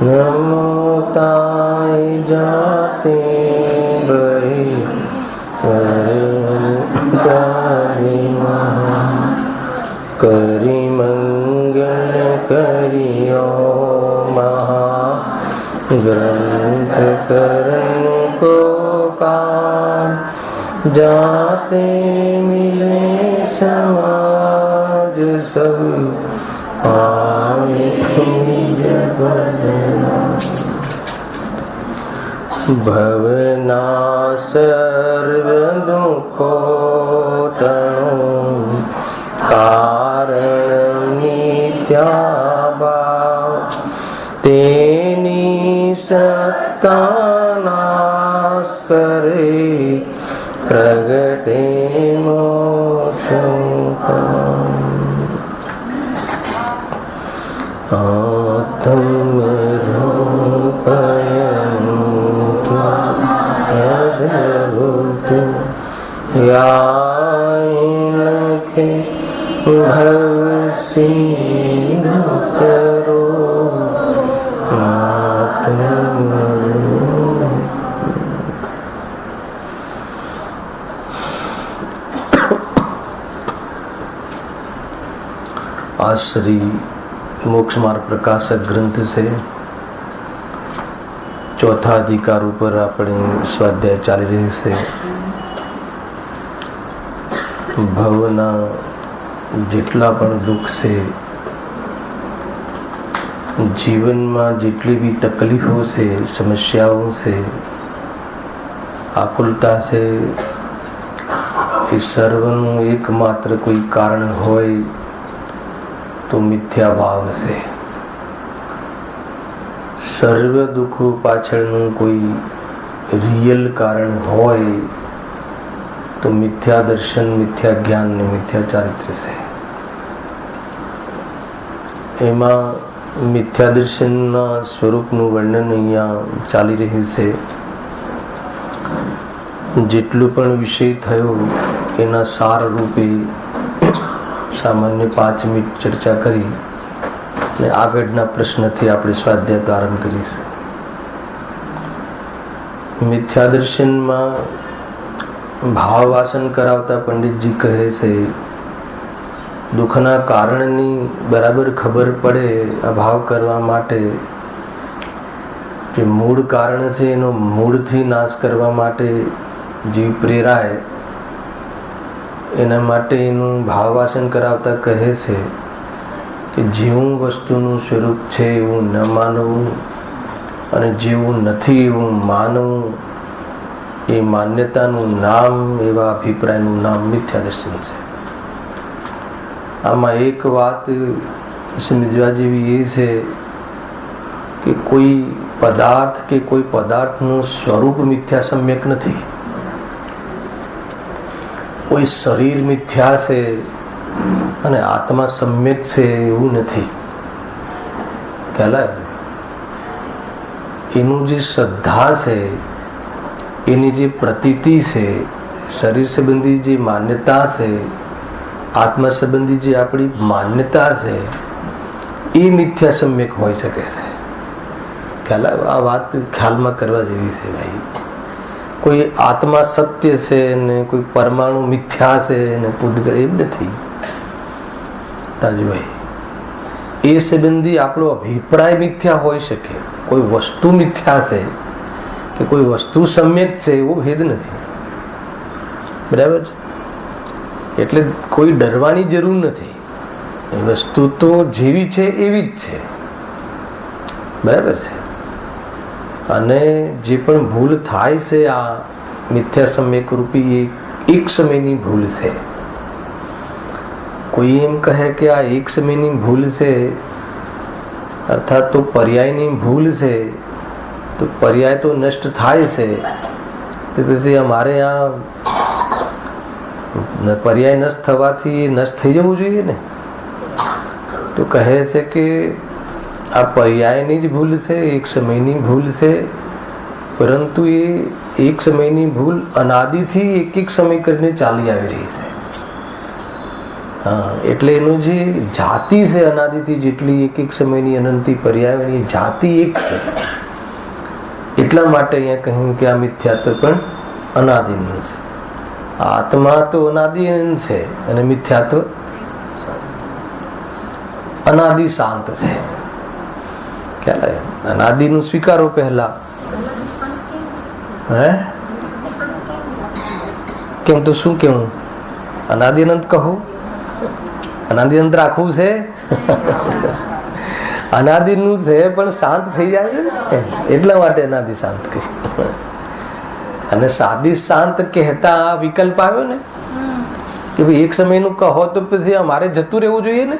नमो ताई जाते बही तारी महा करी मंगल करियो महा ग्रंथ करण को काम जाते मिले समाज सब भवना सर्व दुखो कारण मिथ्या भाव तेनी सत्ता नाश करे प्रगटे मोक्ष आत्मरूपयन्तु अद्भुतं यानखे भवसिन्धु करो आज श्री मोक्ष मार्ग प्रकाशक ग्रंथ से चौथा अधिकार ऊपर अपने स्वाध्याय चाली रही से भवना जेटला पण दुख से जीवन में जेटली भी तकलीफों से समस्याओं से आकुलता से इस सर्वनु एकमात्र कोई कारण होय तो मिथ्या भाव से सर्व दुख पाछळનું कोई रियल कारण होय तो मिथ्या दर्शन मिथ्या ज्ञान ने मिथ्या चारित्र से एमा मिथ्या दर्शनना स्वरूपનું વર્ણન અહીંયા ચાલી રહ્યું છે. જેટલું પણ વિષય થયો એના સાર રૂપે सामान्य 5 मिनिट चर्चा करी ने આગળના પ્રશ્નથી આપણે સ્વાધ્યાય પ્રારંભ કરીશું. મિથ્યા દર્શનમાં ભાવવાસન કરાવતા પંડિતજી કહે છે દુઃખના કારણની બરાબર ખબર પડે અભાવ કરવા માટે જે મૂળ કારણ છે એનો મૂળથી નાશ કરવા માટે જીવ પ્રેરાય એના માટે એનું ભાવવાસન કરાવતા કહે છે કે જેવું વસ્તુનું સ્વરૂપ છે એવું ન માનવું અને જેવું નથી એવું માનવું એ માન્યતાનું નામ એવા અભિપ્રાયનું નામ મિથ્યા દર્શન છે. આમાં એક વાત સમજવા જેવી એ છે કે કોઈ પદાર્થ કે કોઈ પદાર્થનું સ્વરૂપ મિથ્યા સમ્યક નથી. कोई शरीर मिथ्या से अने आत्मा सम्यक से एवं नहीं कहलाय. एनु जे श्रद्धा से एनी जे प्रतीति से शरीर संबंधी जे मान्यता से आत्मा संबंधी जे आपणी मान्यता से ए मिथ्या सम्यक होई सके छे. कहलाय आ बात ख्याल में करवा जेवी छे भाई. कोई आत्मा सत्य से ने कोई परमाणु मिथ्या से ने पूतगल एम नहीं राजू भाई. ए संबंधी आपणो अभिप्राय मिथ्या होई सके. कोई वस्तु मिथ्या से कि कोई वस्तु सम्यक से वो भेद नहीं. बराबर એટલે કોઈ ડરવાની જરૂર નથી. એ વસ્તુ તો જેવી છે એવી જ છે. બરાબર છે. અને જે પણ ભૂલ થાય છે આ મિથ્યા સમ્યક રૂપી એક સમયની ભૂલ છે. કોઈ એમ કહે કે આ એક સમયની ભૂલ છે અર્થાત તો પર્યાયની ભૂલ છે તો પર્યાય તો નષ્ટ થાય છે તો પછી અમારે આ પર્યાય નષ્ટ થવાથી નષ્ટ થઈ જવું જોઈએ ને. તો કહે છે કે આ પર્યાયની જ ભૂલ છે, એક સમયની ભૂલ છે, પરંતુ એ એક સમયની ભૂલ અનાદિથી એક એક સમય કરીને ચાલી આવી રહી છે હા, એટલે એનું જે જાતિ છે અનાદિથી જેટલી એક એક સમયની અનંતી પર્યાય એની જાતિ એક છે. એટલા માટે અહીંયા કહ્યું કે આ મિથ્યાત્વ પણ અનાદિનું છે. આત્મા તો અનાદિ છે અને મિથ્યાત્વ અનાદિ શાંત છે. ખ્યાલ અનાદિનું સ્વીકારો પહેલા. હે કેમ? તો શું કેવું? અનાદિ અનંત કહો. અનાદિ અનંત રાખવું છે. અનાદિનું છે પણ શાંત થઈ જાય છે ને, એટલા માટે અનાદિ શાંત કહે. અને સાદી શાંત કહેતા વિકલ્પ આવ્યો ને કે ભાઈ એક સમયનું કહો તો પછી અમારે જતું રહેવું જોઈએ ને.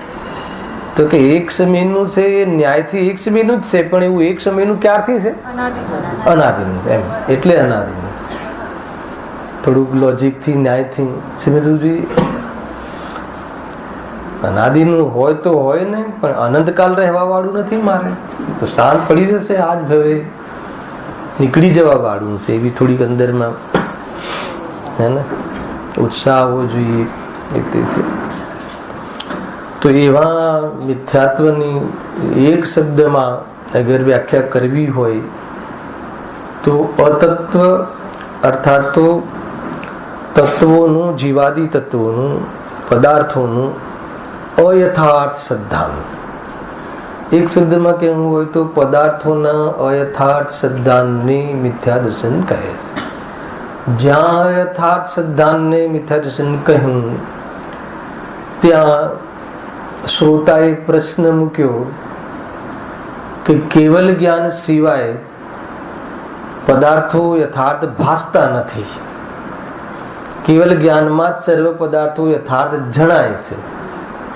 તો કે એક સમયનું છે એ ન્યાયથી એક સમયનું જ છે, પણ એવું એક સમયનું ક્યારથી છે? અનાદિનું. એમ એટલે અનાદિનું. થોડુંક લોજિકથી ન્યાયથી સમજવું જોઈએ. અનાદિનું હોય તો હોય ને, પણ અનંતકાલ રહેવા વાળું નથી. મારે તો શાંત પડી જશે આજ હવે નીકળી જવા વાળું છે. એવી થોડીક અંદરમાં હે ને ઉત્સાહ આવવો જોઈએ. એ છે. તો એવા મિથ્યાત્વની એક શબ્દમાં અગર વ્યાખ્યા કરવી હોય તો અતત્વ અર્થાત તો તત્વોનું, જીવાદી તત્વોનું, પદાર્થોનું અયથાર્થ શ્રદ્ધાનું. એક શબ્દમાં કહેવું હોય તો પદાર્થોના અયથાર્થ શ્રદ્ધાને મિથ્યા દર્શન કહે છે. જ્યાં અયથાર્થ શ્રદ્ધાને મિથ્યા દર્શન કહ્યું ત્યાં શ્રોતાએ પ્રશ્ન મૂક્યો કે કેવલ જ્ઞાન સિવાય પદાર્થો યથાર્થ ભાસતા નથી. કેવલ જ્ઞાનમાં જ સર્વ પદાર્થો યથાર્થ જણાય છે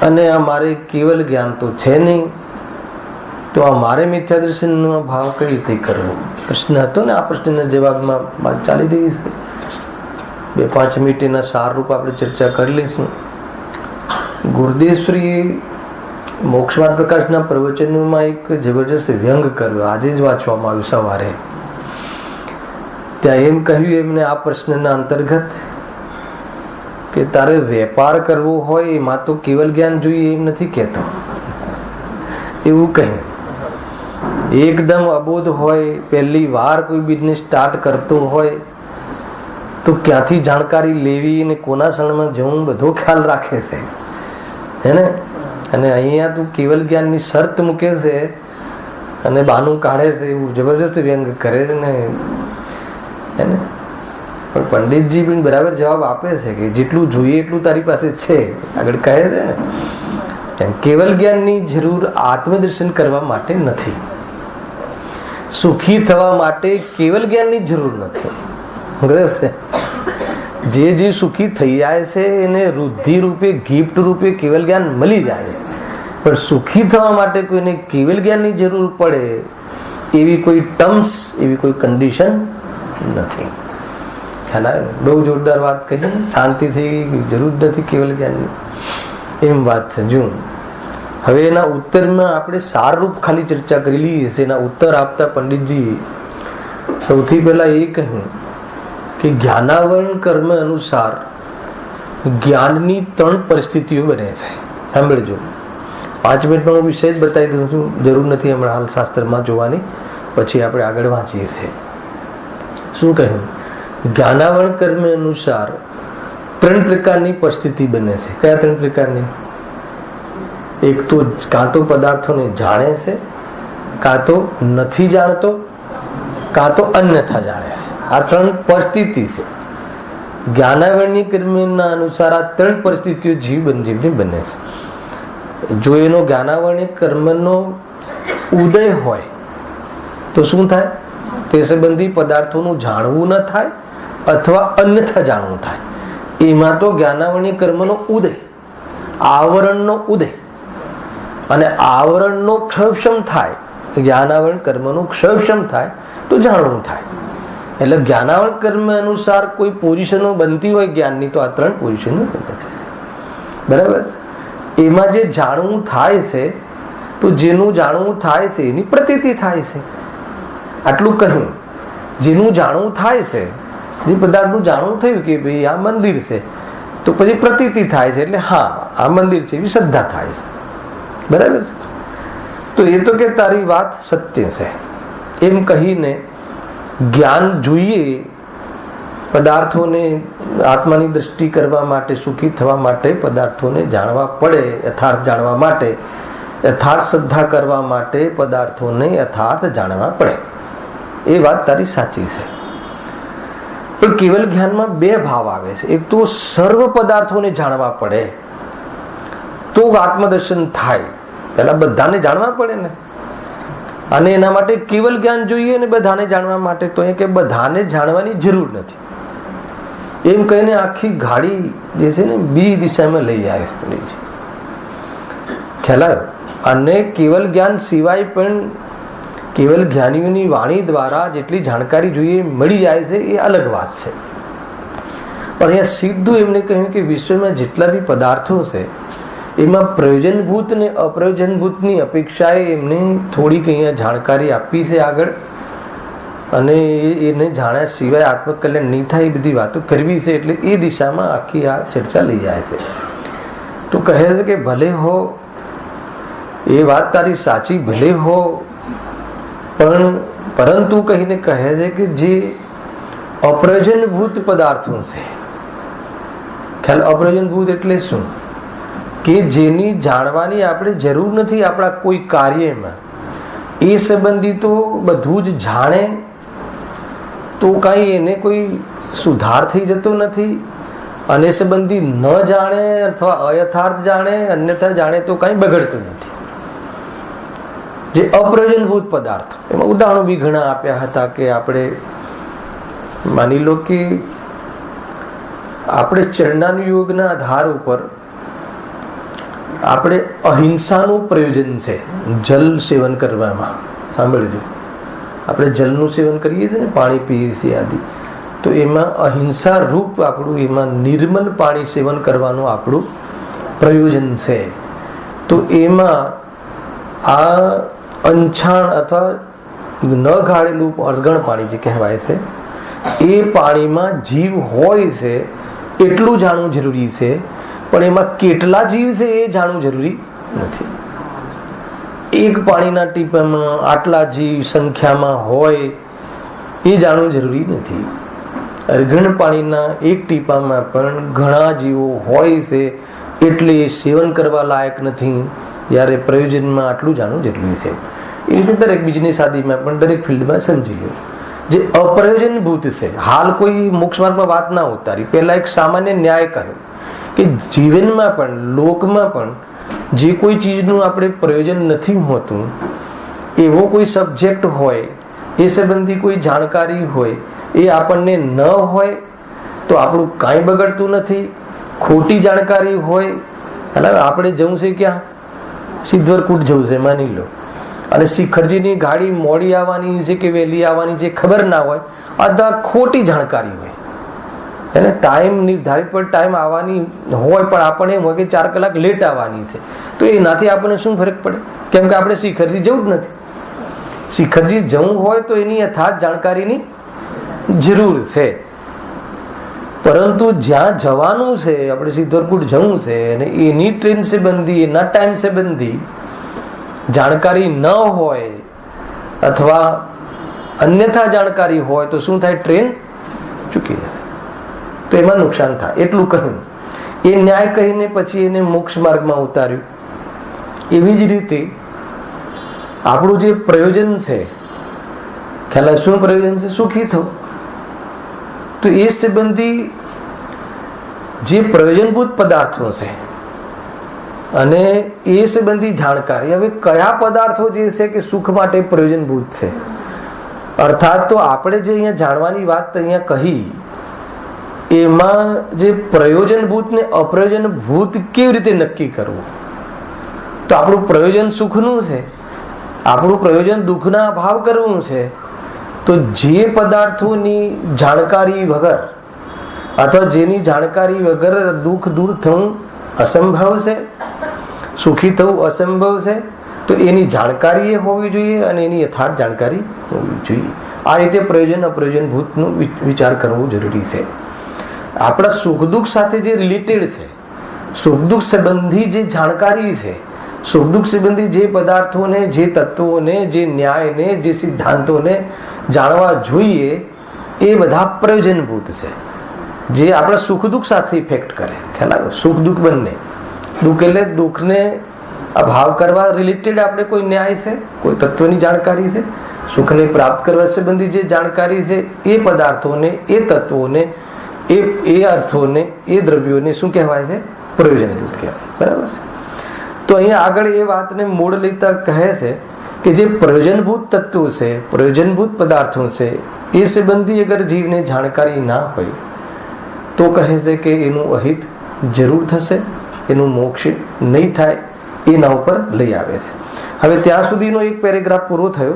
અને અમારે કેવલ જ્ઞાન તો છે નહીં, તો અમારે મિથ્યા દર્શનનો ભાવ કઈ રીતે કરવો? પ્રશ્ન હતો ને. આ પ્રશ્નના જવાબમાં વાત ચાલી રહી છે. 2-5 મિનિટ એના સાર રૂપ આપણે ચર્ચા કરી લઈશું. ગુરુદેવશ્રીએ મોક્ષમાર્ગ પ્રકાશના પ્રવચનોમાં એક જબરજસ્ત વ્યંગ કર્યો. આજે જ વાંચવામાં આવ્યું સવારે. ત્યાં એમ કહ્યું એમને આ પ્રશ્નના અંતર્ગત કે તારે વેપાર કરવો હોય એમાં તો કેવલ જ્ઞાન જોઈએ એમ નથી કહેતો. એવું કહ્યું. એકદમ અબોધ હોય, પહેલી વાર કોઈ બિઝનેસ સ્ટાર્ટ કરતો હોય તો ક્યાંથી જાણકારી લેવી અને કોના શરણમાં જવું બધો ખ્યાલ રાખે છે હે ને. અને અહીંયા તું કેવલ જ્ઞાનની શરત મૂકે છે અને બાનું કાઢે છે. એવું જબરજસ્ત વ્યંગ કરે છે ને હે ને. પણ પંડિતજી પણ બરાબર જવાબ આપે છે કે જેટલું જોઈએ એટલું તારી પાસે છે. આગળ કહે છે ને એમ કેવલ જ્ઞાનની જરૂર આત્મદર્શન કરવા માટે નથી. સુખી થવા માટે કેવલ જ્ઞાનની જરૂર નથી. જે સુખી થઈ જાય છે એને વૃદ્ધિ રૂપે, ગિફ્ટ રૂપે કેવલ જ્ઞાન મળી જાય છે. પણ સુખી થવા માટે કોઈને કેવલ જ્ઞાનની જરૂર પડે એવી કોઈ ટર્મ્સ, એવી કોઈ કન્ડિશન નથી. ખ્યાલ આવે? બહુ જોરદાર વાત કહી. શાંતિ થઈ ગઈ, જરૂર નથી કેવલ જ્ઞાનની, એમ વાત છે. જો હવે એના ઉત્તરમાં આપણે સારરૂપ ખાલી ચર્ચા કરી લઈએ છે. એના ઉત્તર આપતા પંડિતજી સૌથી પહેલા એ કહ્યું કે જ્ઞાનાવરણ કર્મ અનુસાર જ્ઞાનની 3 પરિસ્થિતિઓ બને છે. સાંભળજો. 5 મિનિટમાં હું વિષય જ બતાવી દઉં છું. જરૂર નથી હમણાં હાલ શાસ્ત્રમાં જોવાની, પછી આપણે આગળ વાંચીએ છીએ. શું કહ્યું? જ્ઞાનાવરણ કર્મ અનુસાર 3 પ્રકારની પરિસ્થિતિ બને છે. કયા 3 પ્રકારની? એક તો કાં તો પદાર્થોને જાણે છે, કાં તો નથી જાણતો, કાં તો અન્યથા જાણે છે. આ 3 પરિસ્થિતિ છે. જ્ઞાનાવરણની કર્મના અનુસાર આ 3 પરિસ્થિતિઓ જીવની બને છે. જો એનો જ્ઞાનાવરણી કર્મનો ઉદય હોય તો શું થાય? તે સંબંધી પદાર્થોનું જાણવું ન થાય અથવા અન્યથા જાણવું થાય. એમાં તો જ્ઞાનાવરણી કર્મનો ઉદય, આવરણનો ઉદય અને આવરણનો ક્ષયક્ષમ થાય. જ્ઞાનાવરણ કર્મનો ક્ષયક્ષમ થાય તો જાણવું થાય. એટલે જ્ઞાનાવરણ કર્મ અનુસાર કોઈ પોઝિશનો બનતી હોય જ્ઞાનની, તો આ 3 પોઝિશનો બને છે. બરાબર? એમાં જે જાણવું થાય છે, તો જેનું જાણવું થાય છે એની પ્રતીતિ થાય છે. આટલું કહ્યું. જેનું જાણવું થાય છે, જે પદાર્થનું જાણવું થયું કે ભાઈ આ મંદિર છે, તો પછી પ્રતીતિ થાય છે, એટલે હા આ મંદિર છે એવી શ્રદ્ધા થાય છે. બરાબર છે. તો એ તો કે તારી વાત સત્ય છે એમ કહીને જ્ઞાન જોઈએ, પદાર્થોને આત્માની દ્રષ્ટિ કરવા માટે, સુખી થવા માટે પદાર્થોને જાણવા પડે, યથાર્થ જાણવા માટે, યથાર્થ શ્રદ્ધા કરવા માટે પદાર્થોને યથાર્થ જાણવા પડે. એ વાત તારી સાચી છે. પણ કેવલ જ્ઞાનમાં બે ભાવ આવે છે. એક તો સર્વ પદાર્થોને જાણવા પડે તો આત્મદર્શન થાય. પેલા બધાને જાણવા પડે ને, અને એના માટે કેવલ જ્ઞાન જોઈએ ને બધાને જાણવા માટે. તો એ કે બધાને જાણવાની જરૂર નથી એમ કહીને આખી ગાડી જે છે ને બી દિશામાં લઈ આવે છે. ખ્યાલ આવ્યો? અને કેવલ જ્ઞાન સિવાય પણ કેવલ જ્ઞાનીઓની વાણી દ્વારા જેટલી જાણકારી જોઈએ મળી જાય છે એ અલગ વાત છે. પણ અહીંયા સીધું એમને કહ્યું કે વિશ્વમાં જેટલા બી પદાર્થો છે એમાં પ્રયોજનભૂત ને અપ્રયોજનભૂતની અપેક્ષાએ એમને થોડીક અહીંયા જાણકારી આપી છે આગળ, અને એને જાણ્યા સિવાય આત્મકલ્યાણ નહીં થાય એ બધી વાતો કરવી છે. એટલે એ દિશામાં આખી આ ચર્ચા લઈ જાય છે. તો કહે છે કે ભલે હો, એ વાત તારી સાચી ભલે હો, પણ પરંતુ કહીને કહે છે કે જે અપ્રયોજનભૂત પદાર્થો છે, ખ્યાલ અપ્રયોજનભૂત એટલે શું? કે જેની જાણવાની આપણે જરૂર નથી આપણા કોઈ કાર્યમાં, એ સંબંધી તો બધું જ જાણે તો કાંઈ એને કોઈ સુધાર થઈ જતો નથી, અને સંબંધી ન જાણે અથવા અયથાર્થ જાણે, અન્યથા જાણે તો કાંઈ બગડતું નથી. જે અપ્રયોજનભૂત પદાર્થો, એમાં ઉદાહરણો બી ઘણા આપ્યા હતા કે આપણે માની લો કે આપણે ચરણાનું યોગના આધાર ઉપર આપણે અહિંસાનું પ્રયોજન છે જલ સેવન કરવામાં. સાંભળજો, આપણે જલનું સેવન કરીએ છીએ ને, પાણી પીએ છીએ આદિ, તો એમાં અહિંસા રૂપ આપણું એમાં નિર્મલ પાણી સેવન કરવાનું આપણું પ્રયોજન છે. તો એમાં આ અંછાણ અથવા ન ગાળેલું અળગણ પાણી જે કહેવાય છે એ પાણીમાં જીવ હોય છે એટલું જાણવું જરૂરી છે, પણ એમાં કેટલા જીવ છે એ જાણવું જરૂરી નથી. એક પાણીના ટીપામાં આટલા જીવ સંખ્યામાં હોય એ જાણવું જરૂરી નથી. અર્ઘણ પાણીના એક ટીપામાં પણ ઘણા જીવો હોય છે એટલે એ સેવન કરવા લાયક નથી, જ્યારે પ્રયોજનમાં આટલું જાણવું જરૂરી છે. એ રીતે દરેક બિઝનેસ આદિમાં પણ દરેક ફિલ્ડમાં સમજી લો. જે અપ્રયોજનભૂત છે, હાલ કોઈ મોક્ષ માર્ગમાં વાત ના ઉતારી, પહેલા એક સામાન્ય ન્યાય કહ્યો કે જીવનમાં પણ લોકમાં પણ જે કોઈ ચીજનું આપણે પ્રયોજન નથી હોતું, એવો કોઈ સબ્જેક્ટ હોય, એ સંબંધી કોઈ જાણકારી હોય, એ આપણને ન હોય તો આપણું કાંઈ બગડતું નથી. ખોટી જાણકારી હોય, આપણે જવું છે ક્યાં, સિદ્ધવરકુટ જવું છે માની લો, અને શિખરજીની ગાડી મોડી આવવાની છે કે વહેલી આવવાની છે ખબર ના હોય, આ ખોટી જાણકારી હોય. એને ટાઈમ નિર્ધારિત પર ટાઈમ આવવાની હોય, પણ આપણને એમ હોય કે 4 કલાક લેટ આવવાની છે, તો એનાથી આપણને શું ફરક પડે? કેમ કે આપણે શિખરજી જવું જ નથી. શિખરજી જવું હોય તો એની યથાર્થ જાણકારીની જરૂર છે. પરંતુ જ્યાં જવાનું છે, આપણે સિદ્ધવરકુટ જવું છે, અને એની ટ્રેન સંબંધી, એના ટાઈમ સંબંધી જાણકારી ન હોય અથવા અન્યથા જાણકારી હોય તો શું થાય? ટ્રેન ચૂકી જાય, તો એમાં નુકસાન થાય. એટલું કહ્યું. એ ન્યાય કહીને પછી એને મોક્ષ માર્ગમાં ઉતાર્યું. એવી જ રીતે આપણું જે પ્રયોજન છે, ખ્યાલ શું પ્રયોજન છે? સુખી થવું. તો એ સંબંધી જે પ્રયોજનભૂત પદાર્થો છે અને એ સંબંધી જાણકારી, હવે કયા પદાર્થો જે છે કે સુખ માટે પ્રયોજનભૂત છે, અર્થાત તો આપણે જે અહીંયા જાણવાની વાત અહીંયા કહી, એમાં જે પ્રયોજનભૂત ને અપ્રયોજનભૂત કેવી રીતે નક્કી કરવું? તો આપણું પ્રયોજન સુખનું છે, આપણું પ્રયોજન દુઃખના અભાવ કરવું છે, તો જે પદાર્થોની જાણકારી વગર અથવા જેની જાણકારી વગર દુઃખ દૂર થવું અસંભવ છે, સુખી થવું અસંભવ છે, તો એની જાણકારી એ હોવી જોઈએ અને એની યથાર્થ જાણકારી હોવી જોઈએ. આ રીતે પ્રયોજન અપ્રયોજનભૂતનો વિચાર કરવો જરૂરી છે. આપણા સુખ દુઃખ સાથે જે રિલેટેડ છે, સુખ દુઃખ સંબંધી જે જાણકારી છે, સુખ દુઃખ સંબંધી જે પદાર્થોને, જે તત્વોને, જે ન્યાયને, જે સિદ્ધાંતોને જાણવા જોઈએ, એ બધા પ્રયોજનભૂત છે, જે આપણા સુખ દુઃખ સાથે ઇફેક્ટ કરે. ખ્યાલ આવ્યો? સુખ દુઃખ બંને. દુઃખ એટલે દુઃખને અભાવ કરવા રિલેટેડ આપણે કોઈ ન્યાય છે, કોઈ તત્વની જાણકારી છે. સુખને પ્રાપ્ત કરવા સંબંધી જે જાણકારી છે, એ પદાર્થોને, એ તત્વોને, એ અર્થોને, એ દ્રવ્યોને શું કહેવાય છે? પ્રયોજનભૂત કહેવાય. બરાબર છે? તો અહીંયા આગળ એ વાતને મૂળ લેતા કહે છે કે જે પ્રયોજનભૂત તત્વો છે, પ્રયોજનભૂત પદાર્થો છે, એ સંબંધી અગર જીવને જાણકારી ના હોય તો કહે છે કે એનું અહિત જરૂર થશે, એનું મોક્ષ નહીં થાય, એના ઉપર લઈ આવે છે. હવે ત્યાં સુધીનો એક પેરેગ્રાફ પૂરો થયો.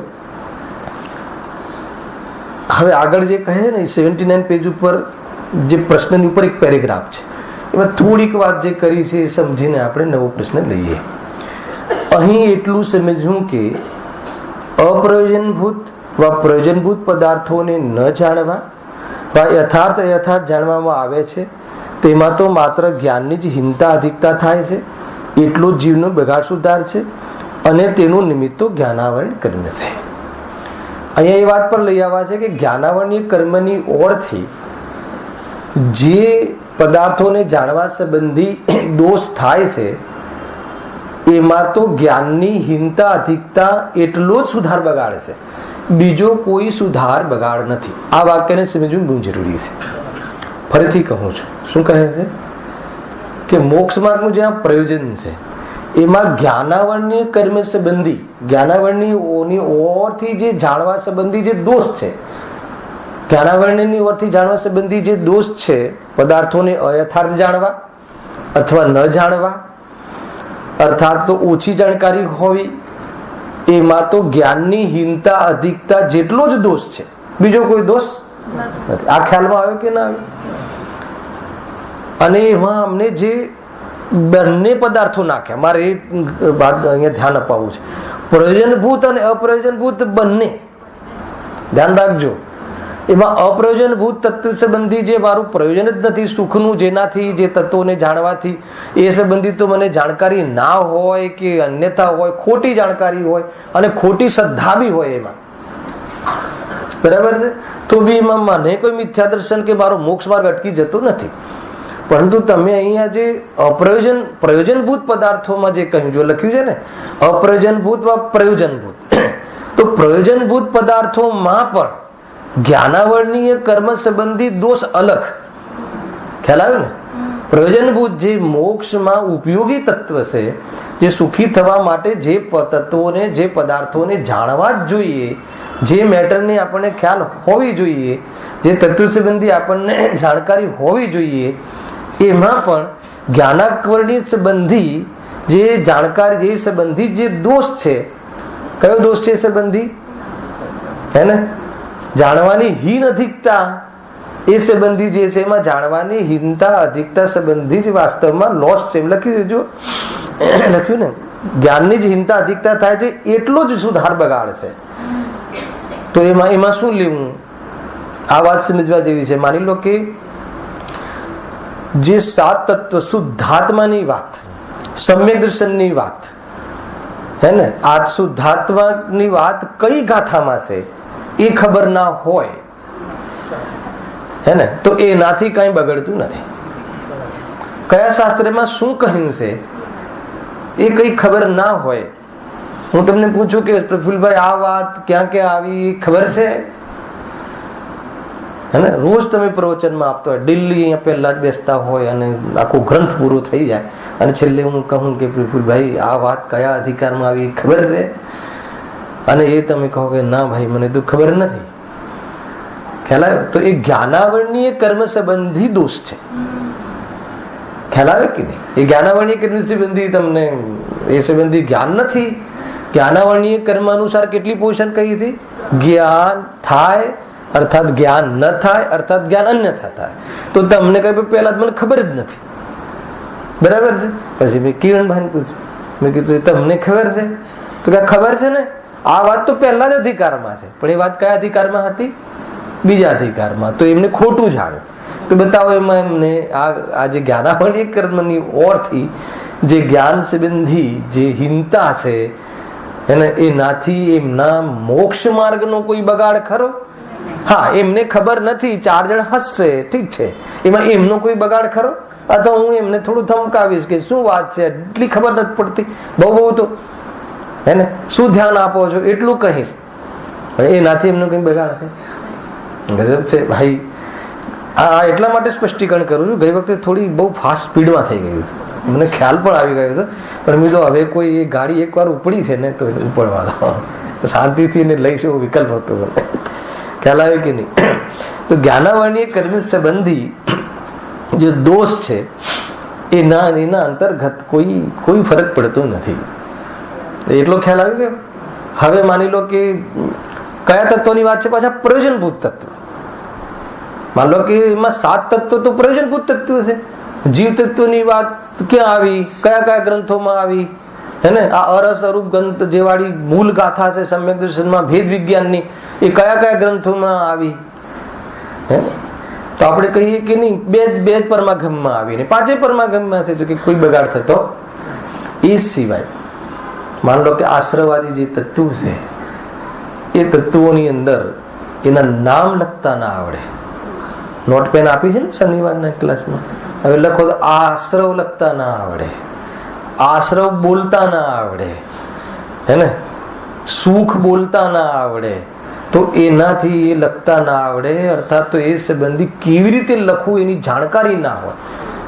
હવે આગળ જે કહે ને 79 પેજ ઉપર જે પ્રશ્નની ઉપર એક પેરેગ્રાફ છે, એમાં થોડીક વાત જે કરી છે એ સમજીને આપણે નવો પ્રશ્ન લઈએ. અહીં એટલું સમજવું કે અપ્રયોજનભૂત વા પ્રયોજનભૂત પદાર્થોને ન જાણવા વા યથાર્થ જાણવામાં આવે છે, તેમાં તો માત્ર જ્ઞાનની જ હીનતા અધિકતા થાય છે. એટલો જ જીવનો બગાડ સુધાર છે અને તેનું નિમિત્ત તો જ્ઞાનાવરણ કર્મ છે. અહીંયા એ વાત પર લઈ આવ્યા છે કે જ્ઞાનાવરણીય કર્મની ઓરથી જે પદાર્થોને જાણવા સંબંધી દોષ થાય છે, એમાં તો જ્ઞાનની હીનતા અધિકતા એટલો જ સુધાર બગાડે છે, બીજો કોઈ સુધાર બગાડ નથી. આ વાક્યને સમજવું બહુ જરૂરી છે. ફરીથી કહું છું, શું કહે છે કે મોક્ષ માર્ગનું જ્યાં પ્રયોજન છે, એમાં જ્ઞાનાવરણીય કર્મ સંબંધી, જ્ઞાનાવરણીની ઓરથી જે જાણવા સંબંધી જે દોષ છે, જ્ઞાનાવરણીની ઓરથી જાણવા સંબંધી જે દોષ છે, પદાર્થોને અયથાર્થ જાણવા અથવા ન જાણવા, અર્થાત તો ઓછી જાણકારી હોવી, એમાં તો જ્ઞાનની હીનતા અધિકતા જેટલો જ દોષ છે, બીજો કોઈ દોષ નથી. આ ખ્યાલમાં આવ્યો કે ના આવ્યો? અને એમાં અમને જે બંને પદાર્થો નાખ્યા, મારે એ વાત અહીંયા ધ્યાન અપાવવું છે. પ્રયોજનભૂત અને અપ્રયોજનભૂત બંને ધ્યાન રાખજો. એમાં અપ્રયોજનભૂત તત્વ સંબંધી જે મારું પ્રયોજન જ નથી સુખનું, જેનાથી જે તત્વોને જાણવાથી એ સંબંધી તો મને જાણકારી ના હોય કે અન્યથા હોય, ખોટી જાણકારી હોય અને ખોટી શ્રદ્ધા બી હોય એમાં, બરાબર છે, તો બી એમાં મને કોઈ મિથ્યા દર્શન કે મારો મોક્ષ માર્ગ અટકી જતો નથી. પરંતુ તમે અહીંયા જે પ્રયોજનભૂત પદાર્થોમાં જે કહ્યું, જો લખ્યું છે ને અપ્રયોજનભૂત વા પ્રયોજનભૂત, તો પ્રયોજનભૂત પદાર્થોમાં પણ જ્ઞાનાવરણીય કર્મ સંબંધી દોષ અલગ. ખ્યાલ આવ્યો ને? પ્રયોજનભૂત જે મોક્ષમાં ઉપયોગી તત્વ છે, જે સુખી થવા માટે જે તત્વોને, જે પદાર્થોને જાણવા જ જોઈએ, જે મેટરની આપણને ખ્યાલ હોવી જોઈએ, જે તત્વ સંબંધી આપણને જાણકારી હોવી જોઈએ, એમાં પણ જ્ઞાનાવરણીય સંબંધી જે જાણકારી, જે સંબંધી જે દોષ છે, કયો દોષ છે સંબંધી? હે ને? જાણવાની હીન અધિકતા, એ સંબંધી જે છે એમાં જાણવાની હીનતા અધિકતા સંબંધી જ વાસ્તવમાં લોસ છે. લખ્યું દેજો, લખ્યું ને, જ્ઞાનની જ હીનતા અધિકતા થાય છે એટલો જ સુધાર બગાડ છે. તો એમાં શું લેવું? આ વાત સમજવા જેવી છે. માની લો કે જે 7 તત્વ શુદ્ધાત્માની વાત, સમ્યક દર્શનની વાત, હે ને, આ શુદ્ધાત્માની વાત કઈ ગાથામાં છે એ ખબર ના હોય, હે ને, તો એનાથી કઈ બગડતું નથી. કયા શાસ્ત્રમાં શું કહ્યું છે એ કઈ ખબર ના હોય, હું તમને પૂછું કે પ્રફુલભાઈ આ વાત ક્યાં ક્યાં આવી ખબર છે? હે ને, રોજ તમે પ્રવચનમાં આપતો હોય, દિલ્હી અહીંયા પહેલા જ બેસતા હોય અને આખો ગ્રંથ પૂરો થઈ જાય અને છેલ્લે હું કહું કે પ્રફુલભાઈ આ વાત કયા અધિકારમાં આવી ખબર છે? અને એ તમે કહો કે ના ભાઈ મને તો ખબર નથી. ખ્યાલ આવ્યો? તો એ જ્ઞાનાવરણીય કર્મ સંબંધી દોષ છે. ખ્યાલ આવે કે નહીં? એ જ્ઞાનાવરણીય કર્મ સંબંધી તમને એ સંબંધી જ્ઞાન નથી. જ્ઞાનાવરણીય કર્મ અનુસાર કેટલી પોઝિશન કહી હતી? જ્ઞાન થાય અર્થાત જ્ઞાન ન થાય અર્થાત જ્ઞાન અન્યથા થાય. તો તમને કહ્યું પહેલા મને ખબર જ નથી, બરાબર છે. પછી મેં કિરણભાઈને પૂછ્યું, મેં કીધું તમને ખબર છે? તો કે ખબર છે ને, આ વાત તો પહેલા જ અધિકારમાં છે, પણ એ વાત કયા અધિકારમાં હતી? બીજા અધિકારમાં. તો એમને ખોટું જાણ્યું. તો બતાવો એમાં એમને આ જે જ્ઞાનાવરણીય કર્મની ઓરથી જે જ્ઞાન સંબંધી જે હીનતા છે એને એનાથી એમના મોક્ષ માર્ગનો કોઈ બગાડ ખરો? હા, એમને ખબર નથી, 4 જણ હસશે, ઠીક છે, એમાં એમનો કોઈ બગાડ ખરો? અથવા હું એમને થોડું ધમકાવીશ કે શું વાત છે, એટલી ખબર નથી પડતી, બહુ તો હે ને, શું ધ્યાન આપો છો, એટલું કહીશ, એનાથી એમનો કઈ બગાડ છે? ગજબ છે ભાઈ. આ એટલા માટે સ્પષ્ટીકરણ કરું છું. ગઈ વખતે થોડી બહુ ફાસ્ટ સ્પીડમાં થઈ ગયું હતું, મને ખ્યાલ પણ આવી ગયો હતો, પણ મેં તો હવે કોઈ એ ગાડી એકવાર ઉપડી છે ને તો ઉપડવા દો, શાંતિથી એને લઈશ એવો વિકલ્પ હતો મને. ખ્યાલ આવે કે નહીં? તો જ્ઞાનાવરણીય કર્મ સંબંધી જે દોષ છે એના અંતર્ગત કોઈ ફરક પડતો નથી. એટલો ખ્યાલ આવી ગયો. હવે માની લો કે કયા તત્વની વાત છે? પાછા પ્રયોજનભૂત તત્વ. માન લો કે એમાં 7 તત્વ તો પ્રયોજનભૂત તત્વ છે. જીવ તત્વની વાત ક્યાં આવી? કયા ગ્રંથોમાં આવી? હે ને, આ અરસ અરૂપ ગ્રંથ જે વાળી મૂળ ગાથા છે સમ્યક દર્શનમાં ભેદ વિજ્ઞાનની, એ કયા ગ્રંથોમાં આવી? હે, તો આપણે કહીએ કે નહીં, બે જ પરમાગમમાં આવી ને 5 પરમાગમમાં છે, તો કે કોઈ બગાડ થતો. એ સિવાય માન લો કે આશ્રવાદી જે તત્વો છે એ તત્વોની અંદર એના નામ લખતા ના આવડે. નોટ પેન આપી છે ને શનિવારના ક્લાસમાં, હવે લખો તો આશ્રવ લખતા ના આવડે, આશ્રવ બોલતા ના આવડે, હે ને, સુખ બોલતા ના આવડે, તો એનાથી એ લખતા ના આવડે, અર્થાત તો એ સંબંધી કેવી રીતે લખવું એની જાણકારી ના હોય,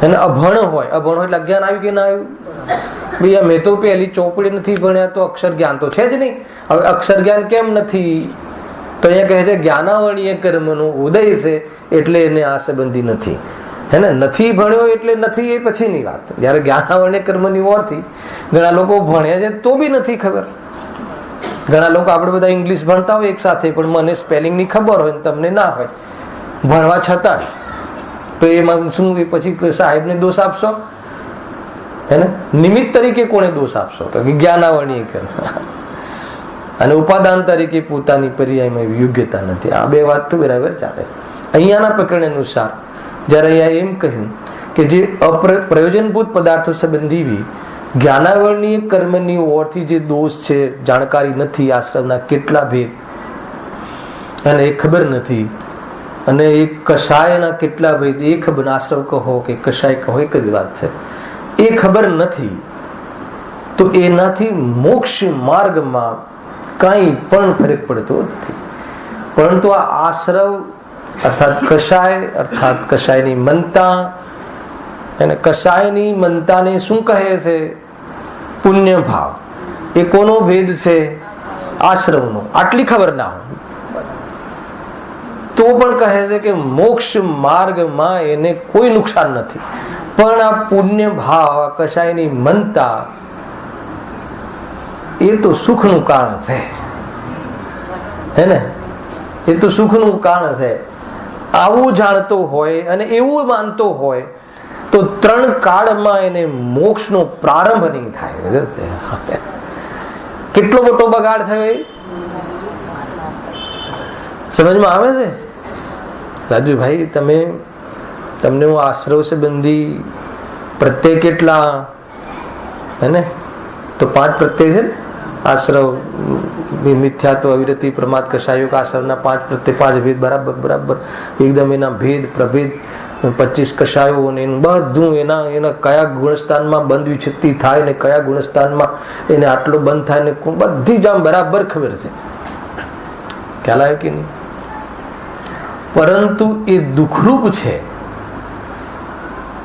એને અભણ હોય. અભણ હોય એટલે અજ્ઞાન આવ્યું કે ના આવ્યું? ભાઈ મેં તો પહેલી ચોપડી નથી ભણ્યા તો અક્ષર જ્ઞાન તો છે જ નહીં. હવે અક્ષર જ્ઞાન કેમ નથી? તો અહીંયા કહે છે જ્ઞાનાવરણીય કર્મનો ઉદય છે એટલે એને આ સંબંધી નથી. હે ને, નથી ભણ્યો એટલે નથી, એ પછીની વાત. જયારે જ્ઞાનાવરણીય કર્મની ઓરથી ઘણા લોકો ભણ્યા છે તો બી નથી ખબર. ઘણા લોકો આપણે બધા ઇંગ્લિશ ભણતા હોય એક સાથે, પણ મને સ્પેલિંગની ખબર હોય તમને ના હોય, ભણવા છતાં તો એમાં શું પછી સાહેબને દોષ આપશો? હે ને, નિમિત્ત તરીકે કોને દોષ આપશો? તો જ્ઞાનાવરણીય કર્મ, અને ઉપાદાન તરીકે પોતાની પર્યાયમાં યોગ્યતા નથી. આ બે વાત તો બરાબર ચાલે છે. અહીંયાના પ્રકરણ અનુસાર જયારે અહીંયા એમ કહ્યું કે જે પ્રયોજનભૂત પદાર્થો સંબંધી જ્ઞાનાવરણીય કર્મની ઓરથી જે દોષ છે, જાણકારી નથી, આશ્રમના કેટલા ભેદ અને એ ખબર નથી, અને એ કષાયના કેટલા ભેદ એ ખબર, આશ્રમ કહો કે કષાય કહો એક જ વાત છે, એ ખબર નથી, તો એનાથી મોક્ષ માર્ગમાં કાંઈ પણ ફરક પડતો નથી. પરંતુ આ આશ્રવ અર્થાત કષાય, અર્થાત કષાયની મનતા, અને કષાયની મનતાને શું કહે છે? પુણ્ય ભાવ. એ કોનો ભેદ છે? આશ્રવનો. આટલી ખબર ના હોય તો પણ કહે છે કે મોક્ષ માર્ગમાં એને કોઈ નુકસાન નથી. પણ આ પુણ્ય ભાવ, કષાયની મનતા, એ તો સુખનું કારણ છે. હે ને, એ તો સુખનું કારણ છે. આવું જાણતો હોય અને એવું માનતો હોય તો 3 કાળમાં એને મોક્ષનો પ્રારંભ નહીં થાય. કેટલો મોટો બગાડ થયો એ સમજમાં આવે છે? રાજુભાઈ, તમને હું આશ્રવ સંબંધી પ્રત્યય કેટલા, હે ને, તો 5 પ્રત્યય છે ને. આશ્રવ, મિથ્યાત્વ, અવિરતિ, પ્રમાદ, કષાયુગ, આશ્રવના 5 પ્રત્યય, 5 ભેદ, બરાબર એકદમ એના ભેદ પ્રભેદ, 25 કષાયો, અને એનું બધું એના કયા ગુણસ્થાનમાં બંધ વિચ્છિત્તિ થાય ને કયા ગુણસ્થાનમાં એને આટલો બંધ થાય ને બધી જ આમ બરાબર ખબર છે. ખ્યાલ આવે કે નહીં? પરંતુ એ દુઃખરૂપ છે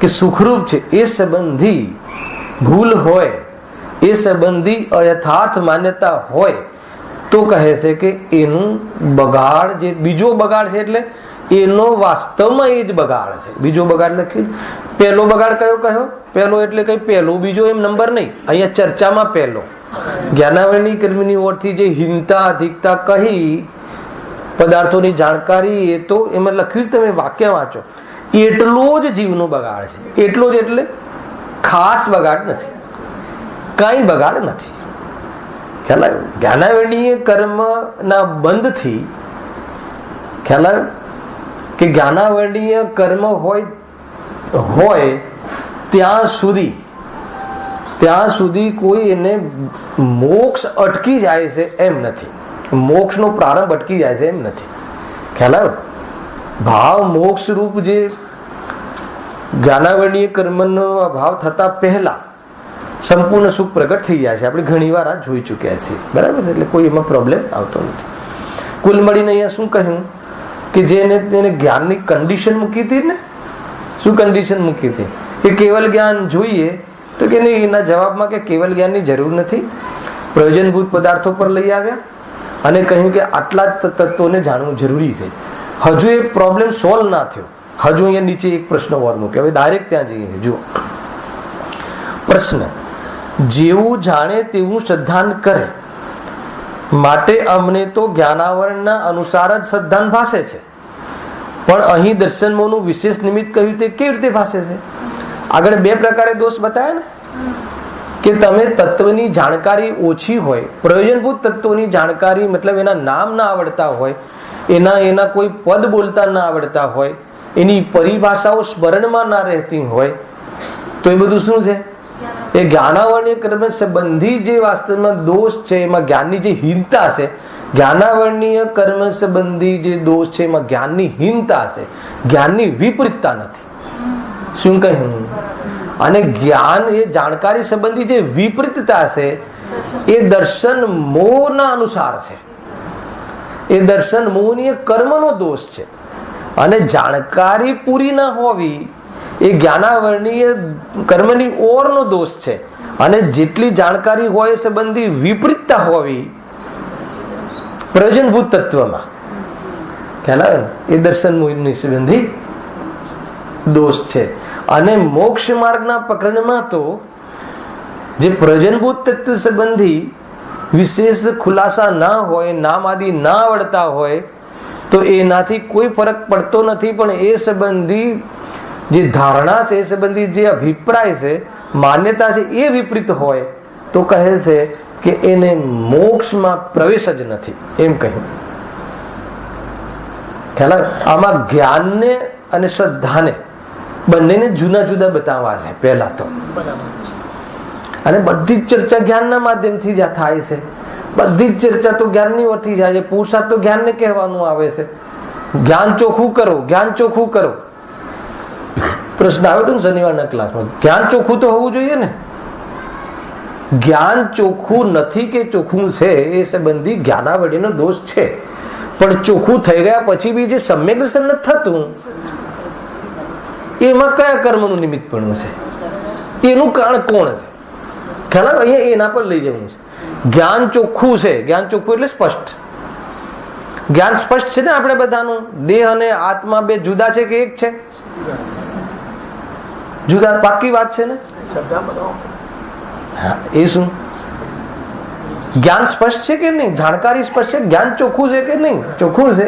કે સુખરૂપ છે, એ સંબંધી ભૂલ હોય, એ સંબંધી અયથાર્થ માન્યતા હોય તો કહે છે કે એનું બગાડ, જે બીજો બગાડ છે, એટલે એનો વાસ્તવમાં એ જ બગાડ છે. બીજો બગાડ લખ્યું. પહેલો બગાડ કયો? પહેલો એટલે કઈ પહેલો બીજો એમ નંબર નહીં. અહીંયા ચર્ચામાં પહેલો જ્ઞાનાવરણી કર્મની ઓરથી જે હીનતા અધિકતા કહી, પદાર્થોની જાણકારી, એ તો એમાં લખ્યું, તમે વાક્ય વાંચો, એટલો જ જીવનો બગાડ છે. એટલો જ એટલે ખાસ બગાડ નથી, કઈ બગાડ નથી. ખ્યાલ આવ્યો? જ્ઞાનાવરણીય કર્મના બંધથી ખ્યાલ આવ્યો કે જ્ઞાનાવરણીય કર્મ હોય ત્યાં સુધી કોઈ એને મોક્ષ અટકી જાય છે એમ નથી. મોક્ષનો પ્રારંભ અટકી જાય છે એમ નથી. ખ્યાલ આવ્યો? ભાવ મોક્ષ રૂપ જે જ્ઞાનાવરણીય કર્મનો અભાવ થતા પહેલા સંપૂર્ણ સુખ પ્રગટ થઈ જાય છે. આપણે ઘણી વાર આ જોઈ ચૂક્યા છીએ, બરાબર છે? એટલે કોઈ એમાં પ્રોબ્લેમ આવતો નથી. કુલ મળીને અહીંયા શું કહ્યું કે જેને જ્ઞાનની કન્ડિશન મૂકી હતી ને, શું કન્ડિશન મૂકી હતી કે કેવલ જ્ઞાન જોઈએ, તો કે નહીં, એના જવાબમાં કે કેવલ જ્ઞાનની જરૂર નથી. પ્રયોજનભૂત પદાર્થો પર લઈ આવ્યા અને કહ્યું કે આટલા જ તત્વોને જાણવું જરૂરી છે. હજુ એ પ્રોબ્લેમ સોલ્વ ના થયો. હજુ અહીંયા નીચે એક પ્રશ્ન ઓર મૂક્યો. હવે ડાયરેક્ટ ત્યાં જઈએ. જુઓ પ્રશ્ન: જેવું જાણે તેવું શ્રદ્ધાન કરે માટે અમને તો જ્ઞાનાવરણના અનુસાર જ શ્રદ્ધાન ભાસે છે, પણ અહીં દર્શનમોનું વિશેષ નિમિત્ત કહ્યું તે કેવી રીતે ભાસે છે? આગળ બે પ્રકારે દોષ બતાવ્યા ને, કે તમે તત્વની જાણકારી ઓછી હોય, પ્રયોજનભૂત તત્વોની જાણકારી મતલબ એના નામ ના આવડતા હોય, એના કોઈ પદ બોલતા ના આવડતા હોય, એની પરિભાષાઓ સ્મરણમાં ના રહેતી હોય, તો એ બધું શું છે? એ જ્ઞાનાવરણીય કર્મ સંબંધી જે વાસ્તવમાં દોષ છે, એમાં જ્ઞાનની જે હીનતા છે. જ્ઞાનાવરણીય કર્મ સંબંધી જે દોષ છે એમાં જ્ઞાનની હીનતા છે, જ્ઞાનની વિપરીતતા નથી. શું કહ્યું? અને જ્ઞાન એ જાણકારી સંબંધી જે વિપરીતતા છે એ દર્શન મોહના અનુસાર છે. એ દર્શન મોહની કર્મનો દોષ છે. અને જાણકારી પૂરી ના હોવી એ જ્ઞાનાવરણીય કર્મની ઓરનો દોષ છે. અને જેટલી જાણકારી હોય એ સંબંધી વિપરીતતા હોવી પ્રયોજનભૂત તત્વમાં, ખ્યાલ આવે ને, એ દર્શન મોહની સંબંધી દોષ છે. અને મોક્ષ માર્ગના પ્રકરણમાં તો જે પ્રયોજનભૂત તત્વ સંબંધી વિશેષ ખુલાસા ના હોય, નામ આદિ ના આવડતા હોય, તો એનાથી કોઈ ફરક પડતો નથી. પણ એ સંબંધી જે ધારણા છે, એ સંબંધી જે અભિપ્રાય છે, માન્યતા છે, એ વિપરીત હોય તો કહે છે કે એને મોક્ષમાં પ્રવેશ જ નથી, એમ કહ્યું. ખ્યાલ આવે? આમાં જ્ઞાનને અને શ્રદ્ધાને બંનેને જુદા જુદા બતાવવા છે પહેલા તો. અને બધી જ ચર્ચા જ્ઞાનના માધ્યમથી જ થાય છે. બધી જ ચર્ચા તો જ્ઞાનની ઓરથી જાય છે. પુરુષાર્થ તો જ્ઞાનને કહેવાનું આવે છે. જ્ઞાન ચોખ્ખું કરો, જ્ઞાન ચોખ્ખું કરો. પ્રશ્ન આવ્યો હતો ને શનિવારના ક્લાસમાં, જ્ઞાન ચોખ્ખું તો હોવું જોઈએ ને. જ્ઞાન ચોખ્ખું નથી કે ચોખ્ખું છે એ સંબંધી જ્ઞાનાવળીનો દોષ છે. પણ ચોખ્ખું થઈ ગયા પછી બી જે સમ્યક દર્શન નથી થતું, એમાં કયા કર્મનું નિમિત્ત પણ છે? એનું કારણ કોણ છે? ખ્યાલ આવે? અહીંયા એના પર લઈ જવું છે. જ્ઞાન ચોખ્ખું છે. જ્ઞાન ચોખ્ખું એટલે સ્પષ્ટ. જ્ઞાન સ્પષ્ટ છે ને આપણે બધાનું. દેહ અને આત્મા બે જુદા છે કે એક છે? જુદા. પાકી વાત છે ને? એ શું જ્ઞાન સ્પષ્ટ છે કે નહીં? જાણકારી સ્પષ્ટ છે? જ્ઞાન ચોખ્ખું છે કે નહીં? ચોખ્ખું છે.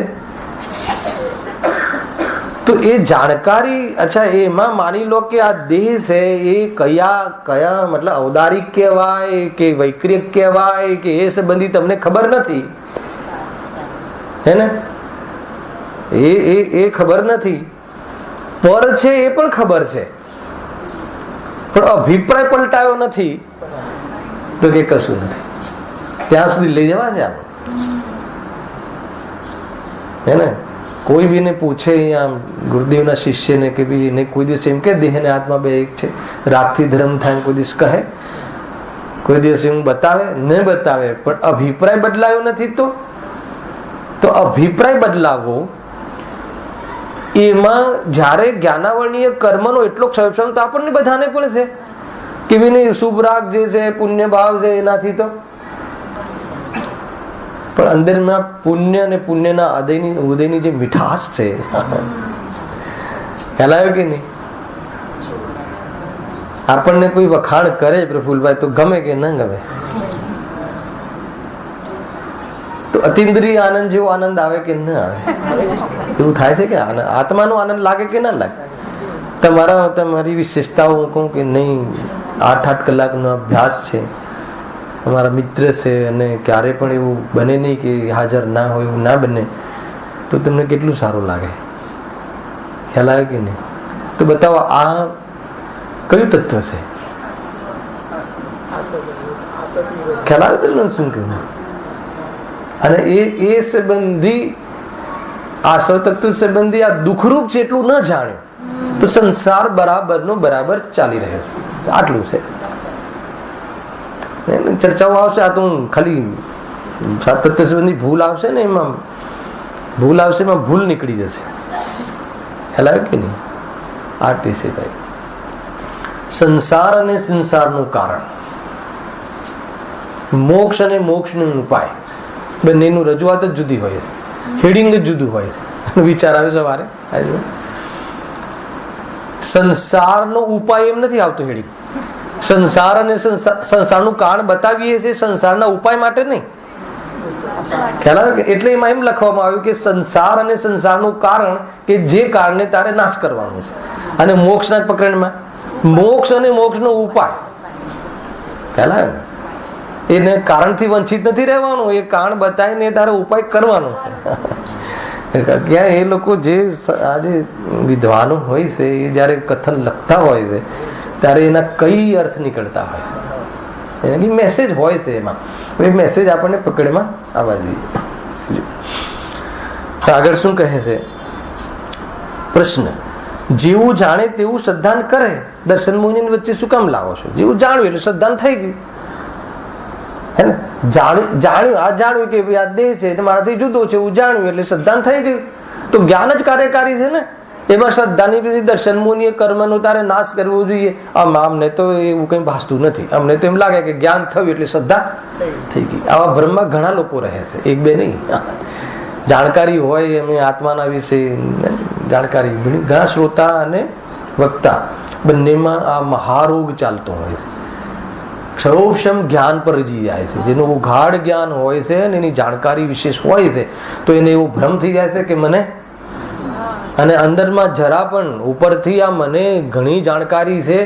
તો એ જાણકારી, અચ્છા, એમાં માની લો કે આ દેહ છે એ કયા મતલબ ઔદારિક કહેવાય કે વૈક્રિક કહેવાય કે એ સંબંધી તમને ખબર નથી, હે ને? એ ખબર નથી. પર છે એ પણ ખબર છે, પણ અભિપ્રાય પલટાયો નથી, તો કે કશું નથી. ત્યાં સુધી લઈ જવા છે આપણે, હે ને? કોઈ બીને પૂછે અહીંયા ગુરુદેવના શિષ્યને કે બીજી ને, કોઈ દિવસ એમ કે દેહ ને આત્મા બે એક છે, રાગથી ધર્મ થાય, કોઈ દિવસ કહે? કોઈ દિવસ એમ બતાવે? ન બતાવે. પણ અભિપ્રાય બદલાયો નથી. તો અભિપ્રાય બદલાવો એમાં જ્યારે જ્ઞાનાવરણીય કર્મનો એટલો ક્ષય તો આપણને બધાને પણ છે કે ભાઈ શુભ રાગ જે છે, પુણ્ય ભાવ છે, એનાથી તો પણ અંદરમાં પુણ્ય અને પુણ્યના ઉદયની જે મીઠાશ છે, ખ્યાલ આવ્યો કે નહીં? આપણને કોઈ વખાણ કરે પ્રફુલભાઈ તો ગમે કે ન ગમે? તો અતિન્દ્રિય આનંદ જેવો આનંદ આવે કે ન આવે? એવું થાય છે કે આત્માનો આનંદ લાગે કે ના લાગે? તમારી વિશેષતાઓ હું કહું કે નહીં, 8-8 કલાકનો અભ્યાસ છે, અમારા મિત્ર છે, અને ક્યારે પણ એવું બને નહીં કે હાજર ના હોય, એવું ના બને, તો તમને કેટલું સારું લાગે? ખ્યાલ આવે કે નહીં? તો બતાવો આ કયું તત્વ છે? ખ્યાલ આવે તો શું કહ્યું? અને એ સંબંધી આસવ તત્વ સંબંધી આ દુઃખરૂપ છે એટલું ન જાણ્યું તો સંસાર બરાબર નો બરાબર ચાલી રહ્યો છે. આટલું છે. ચર્ચાઓ આવશે. આ તો ખાલી સાત તત્વ સંબંધી ભૂલ આવશે ને, એમાં ભૂલ આવશે, એમાં ભૂલ નીકળી જશે. ખ્યાલ આવે કે નહીં? આ તે છે ભાઈ. સંસાર અને સંસારનું કારણ, મોક્ષ અને મોક્ષનો ઉપાય, બંનેનું રજૂઆત જ જુદી હોય, હેડિંગ જ જુદું હોય. વિચાર આવે સવારે, સંસારનો ઉપાય એમ નથી આવતો હેડિંગ. સંસાર અને સંસારનું કારણ બતાવીએ છીએ, સંસારના ઉપાય માટે નહીં. ખ્યાલ આવે કે? એટલે એમાં એમ લખવામાં આવ્યું કે સંસાર અને સંસારનું કારણ કે જે કારણે તારે નાશ કરવાનું છે. અને મોક્ષના પ્રકરણમાં મોક્ષ અને મોક્ષનો ઉપાય. ખ્યાલ આવે ને? એને કારણથી વંચિત નથી રહેવાનું, એ કારણ બતાવીને તારે ઉપાય કરવાનો છે. ક્યાં એ લોકો જે આજે વિદ્વાનો હોય છે એ જયારે કથન લખતા હોય છે ત્યારે એના કઈ અર્થ નીકળતા હોય, એની મેસેજ હોય છે એમાં. એ મેસેજ આપણને પકડમાં આવવા જોઈએ. આગળ શું કહે છે? પ્રશ્ન: જેવું જાણે તેવું શ્રદ્ધાન કરે, દર્શન મોહિની વચ્ચે શું કામ લાવો છો? જેવું જાણ્યું એટલે શ્રદ્ધાન થઈ ગયું. હે ને? જાણ્યું, આ જાણ્યું કે આ દેહ છે મારાથી જુદો છે, એવું જાણ્યું એટલે શ્રદ્ધાન થઈ ગયું. તો જ્ઞાન જ કાર્યકારી છે ને. એમાં શ્રદ્ધાની બધી દર્શન મુનિએ કર્મનો તારે નાશ કરવો જોઈએ. અમને તો એવું કઈ ભાસતું નથી. અમને તો એમ લાગે કે જ્ઞાન થયું એટલે શ્રદ્ધા થઈ ગઈ. આવા ભ્રમમાં ઘણા લોકો રહે છે, એક બે નહીં. જાણકારી હોય એમને આત્માના વિશે જાણકારી, ઘણા શ્રોતા અને વક્તા બંનેમાં આ મહારોગ ચાલતો હોય છે. સર્વોપમ જ્ઞાન પર રજી જાય છે. જેનું ઉઘાડ જ્ઞાન હોય છે અને એની જાણકારી વિશેષ હોય છે તો એને એવો ભ્રમ થઈ જાય છે કે મને, અને અંદરમાં જરા પણ ઉપરથી આ મને ઘણી જાણકારી છે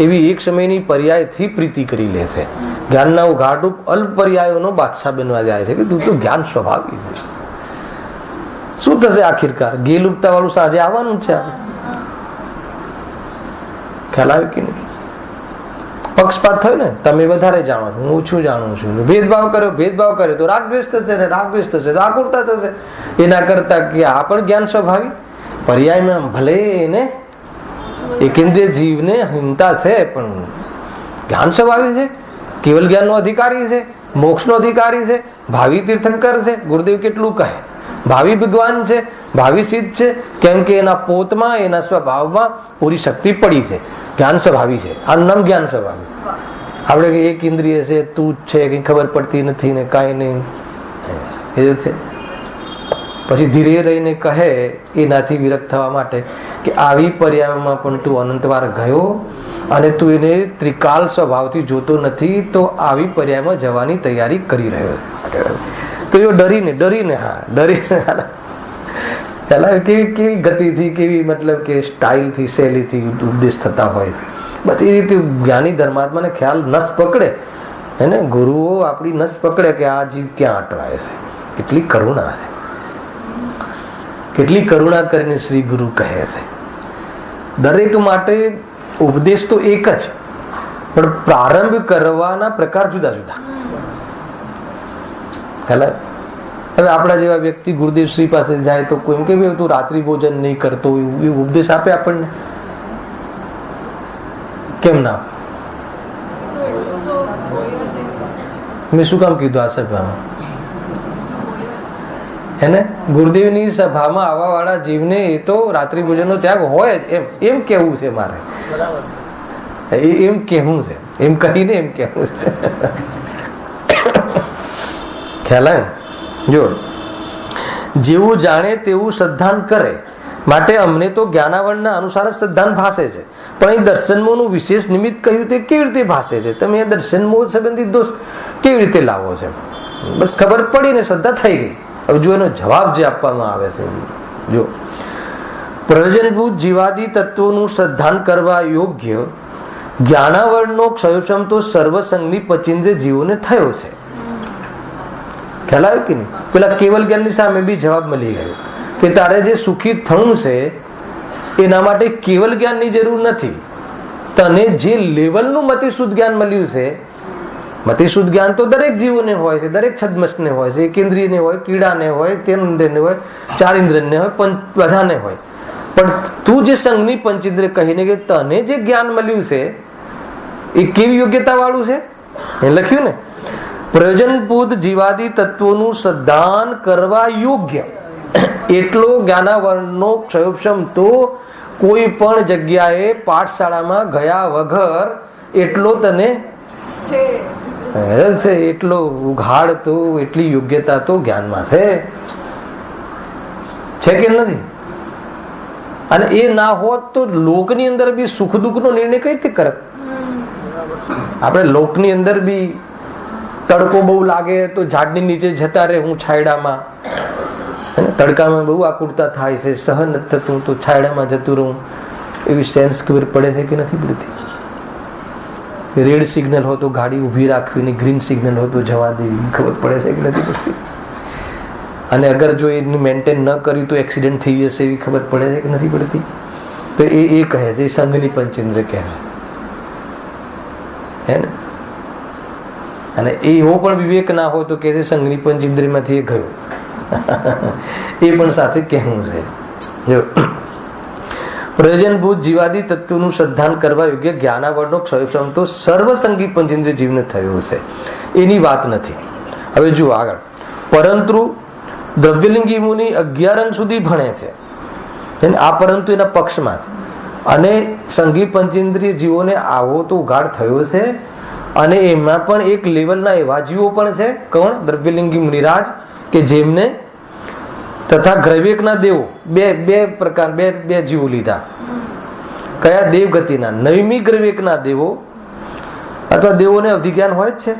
એવી એક સમયની પર્યાયથી પ્રીતિ કરી લે છે. જ્ઞાનના ઉઘાડરૂપ અલ્પ પર્યાયોનો બાદશાહ બનવા જાય છે કે તું તો જ્ઞાન સ્વાભાવિક છે. શું થશે આખિરકાર? ગેલ ઉપતા વાળું સાંજે આવવાનું છે. ખ્યાલ આવે કે નહીં? પક્ષપાત થયો ને, તમે વધારે જાણો છો, હું ઓછું જાણું છું. ભેદભાવ કર્યો તો રાગદ્વેષ થશે, ને રાગદ્વેષ થશે તો આકુરતા થશે. એના કરતા કે આ પણ જ્ઞાન સ્વાભાવિક પર્યાયમાં ભલે એને એકેન્દ્રિય જીવને હિંતા છે પણ જ્ઞાન સ્વાભાવિક છે, કેવલ જ્ઞાનનો અધિકારી છે, મોક્ષનો અધિકારી છે, ભાવિ તીર્થંકર છે. ગુરુદેવ કેટલું કહે, ભાવિ ભગવાન છે, ભાવિ સિદ્ધ છે, કેમ કે એના પોતમાં એના સ્વભાવમાં પૂરી શક્તિ પડી છે. જ્ઞાન સ્વભાવી છે. આ નામ જ્ઞાન સ્વભાવી. આપણે એક ઇન્દ્રિય છે, તું જ છે, કઈ ખબર પડતી નથી ને કાંઈ નહીં એ છે. પછી ધીરે રહીને કહે એનાથી વિરક્ત થવા માટે કે આવી પર્યાયમાં પણ તું અનંતવાર ગયો અને તું એને ત્રિકાલ સ્વભાવથી જોતો નથી, તો આવી પર્યાયમાં જવાની તૈયારી કરી રહ્યો. તો એ ડરીને કેવી ગતિથી, કેવી મતલબ કે સ્ટાઇલથી, શૈલીથી ઉપદેશ થતા હોય છે. બધી રીતે જ્ઞાની ધર્માત્માને ખ્યાલ નસ પકડે, એને ગુરુઓ આપણી નસ પકડે કે આ જીવ ક્યાં અટવાય છે. કેટલી કરુણા છે, કેટલી કરુણા કરીને શ્રી ગુરુ કહે છે. દરેક માટે ઉપદેશ તો એક જ, પણ પ્રારંભ કરવાના પ્રકાર જુદા જુદા. હવે આપણા જેવા વ્યક્તિ ગુરુદેવ શ્રી પાસે જાય તો કોઈ એમ કે તું રાત્રિ ભોજન નહીં કરતો, એવું ઉપદેશ આપે આપણને? કેમ ના? મેં શું કામ કીધું આ સભામાં? એને ગુરુદેવની સભામાં આવવા વાળા જીવને એ તો રાત્રિ ભોજનનો ત્યાગ હોય જ, એમ કેવું છે મારે. એમ કેવું છે, એમ કહીને એમ કેવું છે. ખ્યાલ આવે? જો જેવું જાણે તેવું શ્રદ્ધાન કરે, માટે અમને તો જ્ઞાનાવરણના અનુસાર જ શ્રદ્ધાન ભાસે છે. પણ એ દર્શનમોહનું વિશેષ નિમિત્ત કહ્યું તે કેવી રીતે ભાસે છે? તમે એ દર્શનમોહ સંબંધિત દોષ કેવી રીતે લાવો છો? બસ ખબર પડી ને શ્રદ્ધા થઈ ગઈ. હવે જો એનો જવાબ જે આપવામાં આવે છે, જો પ્રયોજનભૂત જીવાદી તત્વોનું શ્રદ્ધાન કરવા યોગ્ય જ્ઞાનાવરણનો ક્ષયોક્ષમ તો સર્વસંગની પચીંદ્રિય જીવોને થયો છે. ખ્યાલ આવ્યો કે નહીં? પેલા કેવલ જ્ઞાનની સામે બી જવાબ મળી ગયો કે તારે જે સુખી થવું છે એના માટે કેવલ જ્ઞાનની જરૂર નથી. તને જે લેવલનું મતિશુદ્ધ જ્ઞાન મળ્યું છે, મતિશુદ્ધ જ્ઞાન તો દરેક જીવોને હોય છે, દરેક છદ્મસને હોય છે, કેન્દ્રિયને હોય, કીડાને હોય, તેન્દ્રને હોય, ચાર ઇન્દ્રને હોય, બધાને હોય. પણ તું જે સંઘની પંચેન્દ્રિય કહીને કે તને જે જ્ઞાન મળ્યું છે એ કેવી યોગ્યતા વાળું છે એ લખ્યું ને, પ્રયોજનભૂત જીવાદી તત્વોનું સદ્ધાન કરવા યોગ્ય એટલો જ્ઞાનાવરણનો ક્ષયોક્ષમ તો કોઈ પણ જગ્યાએ પાઠશાળામાં ગયા વગર એટલો તને છે, એટલો ઉઘાડ તો એટલી યોગ્યતા તો જ્ઞાનમાં છે કે નથી? અને એ ના હોત તો લોકની અંદર બી સુખ દુઃખનો નિર્ણય કઈ રીતે કરે? આપણે લોકની અંદર બી તડકો બહુ લાગે તો ઝાડની નીચે જતા રહે, હું છાયડામાં, તડકામાં બહુ આકુરતા થાય છે, સહન નથી થતું તો છાયડામાં જતું રહું, એવી સેન્સ ખબર પડે છે કે નથી પડતી? રેડ સિગ્નલ હોય તો ગાડી ઊભી રાખવી ને ગ્રીન સિગ્નલ હોય તો જવા દેવી, ખબર પડે છે કે નથી પડતી? અને અગર જો એની મેન્ટેન ન કર્યું તો એક્સિડન્ટ થઈ જશે એવી ખબર પડે છે કે નથી પડતી? તો એ કહે છે, એ સંઘની પંચેન્દ્રિય કહે છે ને. અને એવો પણ વિવેક ના હોય તો કે છે સંઘની પંચેન્દ્રિયમાંથી એ ગયો. એ પણ સાથે કહેવું છે. જો પ્રયોજનભૂત જીવાદી તત્વોનું સદ્ધાન કરવા યોગ્ય જ્ઞાનાવરણનો ક્ષયક્ષમ તો સર્વસંગી પંચેન્દ્રિય જીવને થયો છે, એની વાત નથી. હવે જુઓ આગળ. પરંતુ દ્રવ્યલિંગી મુનિ 11 અંગ સુધી ભણે છે, આ પરંતુ એના પક્ષમાં છે. અને સંગી પંચેન્દ્રિય જીવોને આવો તો ઉઘાડ થયો છે. અને એમાં પણ એક લેવલના એવા જીવો પણ છે. કોણ? દ્રવ્યલિંગી મુનિરાજ, કે જેમને તથા ગ્રૈવેકના દેવો, બે પ્રકાર, બે જીવો લીધા. કયા? દેવગતિના નૈમિક ગ્રૈવેકના દેવો, અથવા દેવોને અવધિજ્ઞાન હોય જ છે,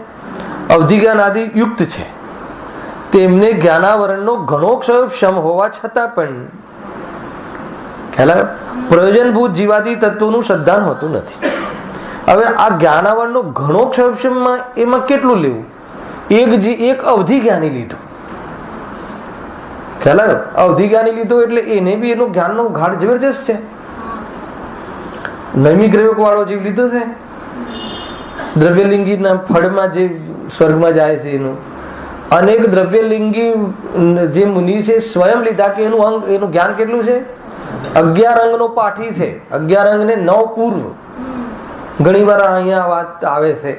અવધિજ્ઞાન આદિ યુક્ત છે. તેમને જ્ઞાનાવરણનો ઘણો ક્ષમ હોવા છતાં પણ પ્રયોજનભૂત જીવાદી તત્વોનું સદ્ધાન હોતું નથી. હવે આ જ્ઞાનાવરણનો ઘણો ક્ષમમાં એમાં કેટલું લેવું? એક અવધિ જ્ઞાની લીધું, ખ્યાલ આવ્યો? અવધિ જ્ઞાની લીધો એટલે એને બી એનો જ્ઞાનનો ઉઘાડ જબરજસ્ત છે. નૈમિક ગ્રૈવેક વાળો જીવ લીધો છે, દ્રવ્યલિંગીના ફળમાં જે સ્વર્ગમાં જાય છે એનું. અનેક દ્રવ્યલિંગી જે મુનિ છે સ્વયં લીધા કે એનું અંગ, એનું જ્ઞાન કેટલું છે? 11 અંગનો પાઠી છે. 11 અંગને 9 પૂર્વ. ઘણી વાર અહીંયા વાત આવે છે,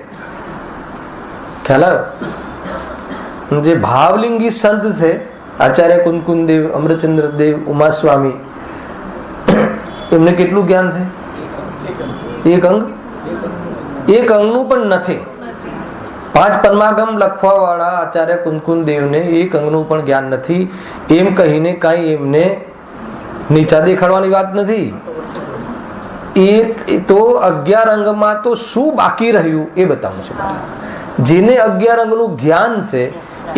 ખ્યાલ આવ્યો? જે ભાવલિંગી સંત છે, આચાર્ય કુંકુન દેવ, અમરચંદ્ર દેવ, ઉમાસ્વામી, એમને કેટલું જ્ઞાન છે? એક અંગ. એક અંગનું પણ નથી. 5 પરમાગમ લખવા વાળા આચાર્ય કુંકુન દેવને એક અંગનું પણ જ્ઞાન નથી. એમ કહીને કાંઈ એમને નીચા દેખાડવાની વાત નથી. એ તો 11 અંગમાં તો શું બાકી રહ્યું એ બતાવું છું. જેને 11 અંગનું જ્ઞાન છે,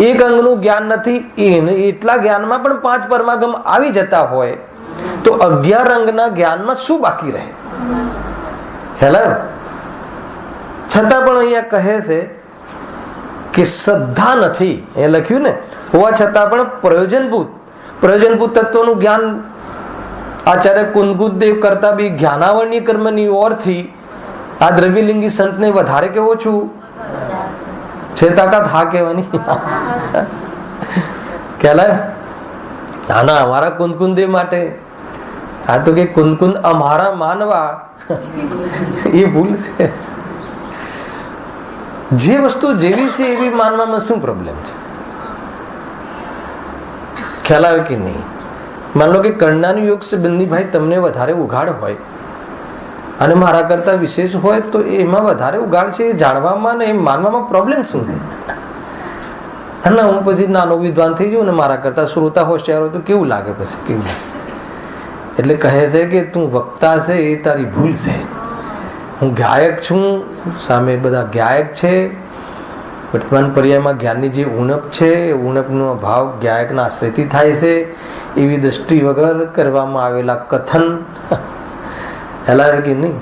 એક અંગનું જ્ઞાન નથી, એને એટલા જ્ઞાનમાં પણ 5 પરમાગમ આવી જતા હોય તો 11 અંગના જ્ઞાનમાં શું બાકી રહે? હેલો. છતાં પણ અહીંયા કહે છે કે શ્રદ્ધા નથી, એ લખ્યું ને, હોવા છતાં પણ પ્રયોજનભૂત તત્વનું જ્ઞાન આચાર્ય કુંકુદેવ કરતા બી જ્ઞાનાવરણીય કર્મની ઓરથી આ દ્રવ્યલિંગી સંતને વધારે કે ઓછું છે? તાકાત હા કહેવાની. ખ્યાલ? ના, અમારા કુંકુદેવ માટે આ તો કે કુંકુન અમારા માનવા, એ ભૂલ છે. જે વસ્તુ જેવી છે એવી માનવામાં શું પ્રોબ્લેમ છે? ખ્યાલ આવે કે નહીં? માન લો કે કર્ણાનું યોગ સંબંધી ભાઈ તમને વધારે ઉઘાડ હોય અને મારા કરતા વિશેષ હોય તો એમાં વધારે ઉઘાડ છે એ જાણવામાં ને એમ માનવામાં પ્રોબ્લેમ શું છે? અને હું પછી નાનો વિદ્વાન થઈ જાઉં ને મારા કરતા શ્રોતા હોશિયાર હોય તો કેવું લાગે? પછી કેવું લાગે? એટલે કહે છે કે તું વક્તા છે એ તારી ભૂલ છે. હું ગાયક છું, સામે બધા ગાયક છે. વર્તમાન પર્યાયમાં જ્ઞાનની જે ઉણપ છે, ઉણપનો ભાવ ગાયકના આશ્રયથી થાય છે. એવી દ્રષ્ટિ વગર કરવામાં આવેલા કથન હેલા કે નહીં,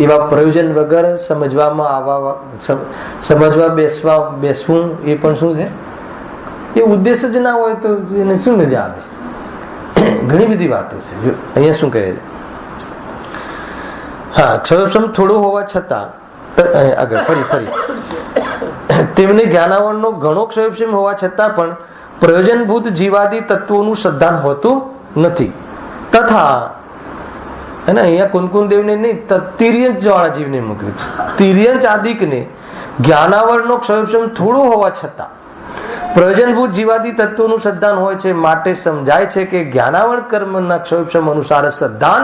એવા પ્રયોજન વગર સમજવા બેસવું એ પણ શું છે? એ ઉદ્દેશ જ ના હોય તો એને શું મજા આવે? ઘણી બધી વાતો છે. અહીંયા શું કહે છે? હા, ક્ષયોક્ષમ થોડું હોવા છતાં આગળ ફરી તેમને જ્ઞાનાવરણનો ઘણો ક્ષયોક્ષમ હોવા છતાં પણ પ્રયોજનભૂત જીવાદી તત્વોનું શ્રદ્ધાન હોતું નથી. તથા અને અહીંયા કુનકુન દેવને નહીં, તિર્યંચ વાળા જીવને મૂક્યું છે. તિર્યંચ આદિકને જ્ઞાનાવરણનો ક્ષયોક્ષમ થોડું હોવા છતાં પ્રયોજનભૂત જીવાદી તત્વોનું શ્રદ્ધાન હોય છે, માટે સમજાય છે કે જ્ઞાનાવરણ કર્મના ક્ષયોક્ષમ અનુસાર શ્રદ્ધાન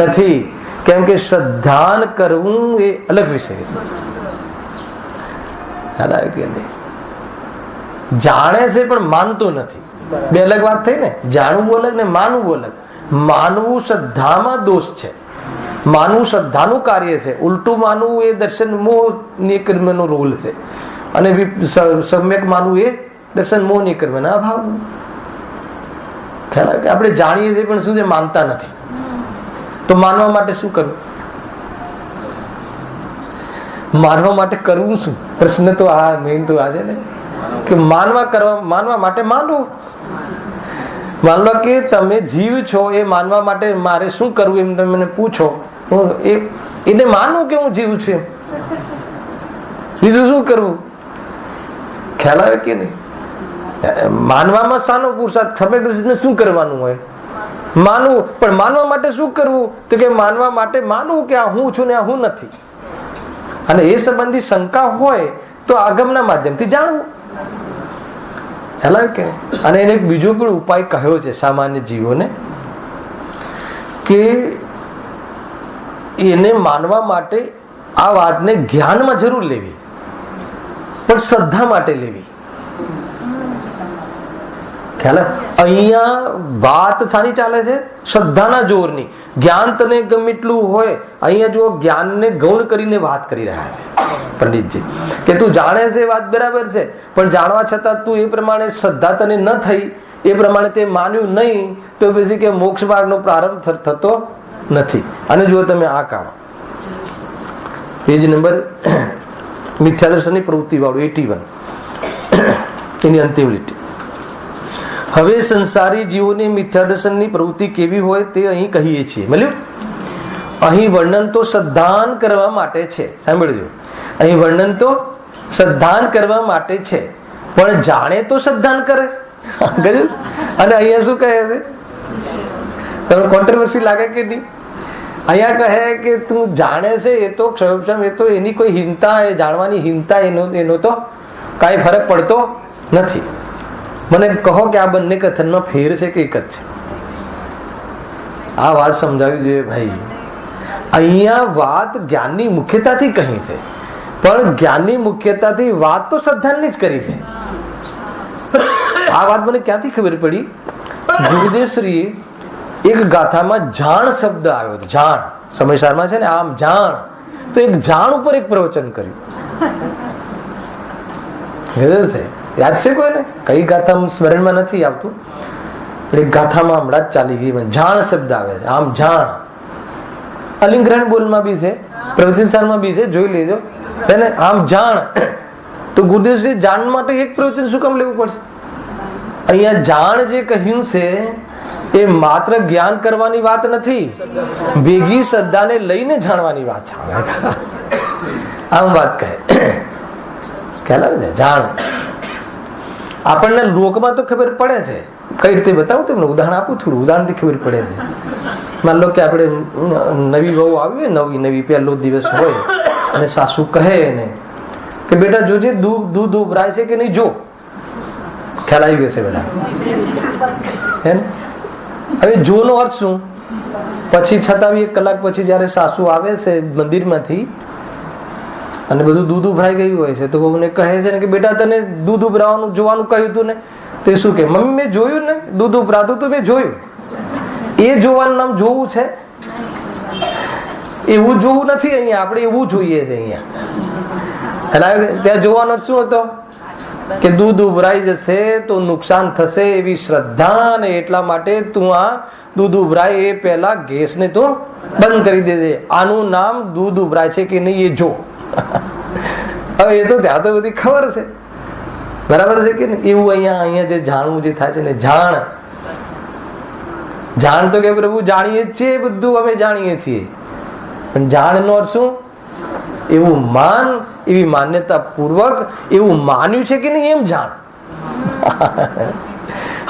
નથી. કેમ કે શ્રદ્ધાન કરવું એ અલગ વિષય છે. કે નહીં, જાણે છે પણ માનતો નથી, બે અલગ વાત થઈ ને. જાણવું અલગ ને માનવું અલગ. માનવું શ્રદ્ધામાં દોષ છે. માનવું શ્રદ્ધાનું કાર્ય છે, ઉલટું માનવું એ દર્શન મોહ કર્મનો રોલ છે, અને સમ્યક માનવું એ દર્શન મોહ કર્મના અભાવનું. ખ્યાલ આવે કે આપણે જાણીએ છીએ પણ શું છે, માનતા નથી. તો માનવા માટે શું કરવું? માનવા માટે કરવું શું? પ્રશ્ન તો આ મેઇન તો આ છે ને, કે માનવા માટે માનવું. માન લો કે તમે જીવ છો, એ માનવા માટે મારે શું કરવું એમ તમે મને પૂછો, એને માનવું કે હું જીવ છું, બીજું શું કરવું? ખ્યાલ આવે કે નહીં? માનવામાં શાનો પુરુષાર્થ? સમ્યક દર્શનને શું કરવાનું હોય? માનવું. પણ માનવા માટે શું કરવું? તો કે માનવા માટે માનવું કે આ હું છું ને આ હું નથી. અને એ સંબંધી શંકા હોય તો આગમના માધ્યમથી જાણવું. કે અને એને એક બીજો પણ ઉપાય કહ્યો છે સામાન્ય જીવોને, કે એને માનવા માટે આ વાતને જ્ઞાનમાં જરૂર લેવી, પણ શ્રદ્ધા માટે લેવી. ખ્યાલ? અહીંયા વાત સારી ચાલે છે શ્રદ્ધાના જોરની. જ્ઞાન તને ગમે એટલું હોય, અહીંયા જો જ્ઞાનને ગૌણ કરીને વાત કરી રહ્યા છે પંડિતજી, કે તું જાણે છે વાત બરાબર છે, પણ જાણવા છતાં તું એ પ્રમાણે શ્રદ્ધા તને ન થઈ, એ પ્રમાણે તે માન્યું નહીં, તો પછી કે મોક્ષ માર્ગનો પ્રારંભ થતો નથી. અને જો તમે આ કાઢો પેજ નંબર મિથ્યાદર્શનની પ્રવૃત્તિ વાળું 81, એની અંતિમ લીટી. હવે સંસારી જીવોની મિથ્યાદર્શનની પ્રવૃત્તિ કેવી હોય તે અહીં કહીએ છીએ. મળ્યું? અહીં વર્ણન તો શ્રદ્ધાન કરવા માટે છે. સાંભળજો, અહીં વર્ણન તો શ્રદ્ધાન કરવા માટે છે, પણ જાણે તો શ્રદ્ધાન કરે. અને અહીંયા શું કહે છે? તમને કોન્ટ્રોવર્સી લાગે કે નહીં? અહીંયા કહે કે તું જાણે છે એ તો ક્ષયોક્ષમ, એ તો એની કોઈ હિંતા, એ જાણવાની હિંતા, એનો તો કાંઈ ફરક પડતો નથી. મને કહો કે આ બંને કથનમાં ફેર છે કે એક જ છે? આ વાત સમજાવી જોઈએ ભાઈ. અહીંયા વાત જ્ઞાનની મુખ્યતાથી કહી છે, પણ જ્ઞાનની મુખ્યતાથી વાત તો શ્રદ્ધાની જ કરી છે. આ વાત મને ક્યાંથી ખબર પડી? ગુરુદેવશ્રીએ એક ગાથામાં જાણ શબ્દ આવ્યો હતો. જાણ સમયસારમાં છે ને, આમ જાણ, તો એક જાણ ઉપર એક પ્રવચન કર્યું. યાદ છે કોઈને? કઈ ગાથા સ્મરણમાં નથી આવતું, પણ એક ગાથામાં હમણાં જ ચાલી ગઈ. જાણ શબ્દ આવે છે, આમ જાણ. અલિંગ્રહણ બોલમાં બી છે, પ્રવચન સારમાં બી છે, જોઈ લેજો છે ને, આમ જાણ. તો ગુરુદેવશ્રી જાણ માટે એક પ્રવચન શું કામ લેવું પડશે? અહીંયા જાણ જે કહ્યું છે એ માત્ર જ્ઞાન કરવાની વાત નથી, ભેગી શ્રદ્ધાને લઈને જાણવાની વાત છે. આમ વાત કહે. ખ્યાલ આવે ને? જાણ આપણને લોકમાં તો ખબર પડે છે. કઈ રીતે બતાવું તમને? ઉદાહરણ આપું, થોડું ઉદાહરણથી ખબર પડે છે. માન લો કે આપણે નવી વહુ આવી હોય, નવી પહેલો દિવસ હોય, અને સાસુ કહે એને કે બેટા જોજે દૂધ ઉભરાય છે કે નહીં, જો. ખ્યાલ આવી ગયો છે બધા? હે ને? હવે જો નો અર્થ શું? પછી છતાં 1 કલાક પછી જયારે સાસુ આવે છે મંદિરમાંથી અને બધું દૂધ ઉભરાઈ ગયું હોય છે, તો બહુને કહે છે ને કે બેટા તને દૂધ ઉભરાવાનું જોવાનું કહ્યું હતું ને? તો શું કે મમ્મી મેં જોયું ને, દૂધ ઉભરાતું તો મેં જોયું. એ જોવાનું નામ જોવું છે? એવું જોવું નથી. અહીંયા આપણે એવું જોઈએ છે. અહીંયા ત્યાં જોવાનો શું હતો? કે દૂધ ઉભરાઈ જશે તો નુકસાન થશે એવી શ્રદ્ધા, ને એટલા માટે તું આ દૂધ ઉભરાય એ પહેલા ગેસને તું બંધ કરી દેજે. આનું નામ દૂધ ઉભરાય છે કે નહીં એ જો. હવે એ તો ત્યાં તો બધી ખબર છે, બરાબર છે કે નહીં? એવું અહીંયા જે જાણવું જે થાય છે ને, જાણ તો કે પ્રભુ જાણીએ જ છીએ, બધું અમે જાણીએ છીએ, પણ જાણનો અર્થ શું? એવું માન, એવી માન્યતા પૂર્વક એવું માન્યું છે કે નહીં એમ જાણ.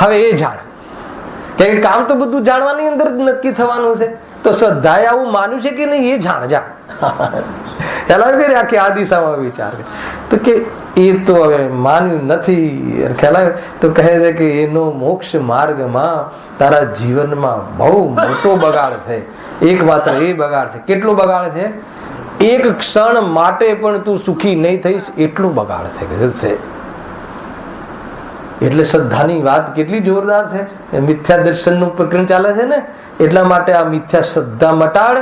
હવે એ જાણ કે કામ તો બધું જાણવાની અંદર જ નક્કી થવાનું છે, તો શ્રદ્ધાએ આવું માન્યું છે કે નહીં એ જાણ. ખ્યાલ આખી આ દિશામાં વિચાર તો કે એ તો હવે માન્યું નથી. ખ્યાલ આવે તો કહે છે કે એનો મોક્ષ માર્ગમાં તારા જીવનમાં બહુ મોટો બગાડ છે. એક માત્ર એ બગાડ છે. કેટલો બગાડ છે? એક ક્ષણ માટે પણ તું સુખી નહીં થઈશ એટલું બગાડ છે. એટલે શ્રદ્ધાની વાત કેટલી જોરદાર છે. મિથ્યા દર્શનનું પ્રકરણ ચાલે છે ને, એટલા માટે આ મિથ્યા શ્રદ્ધા મટાડ.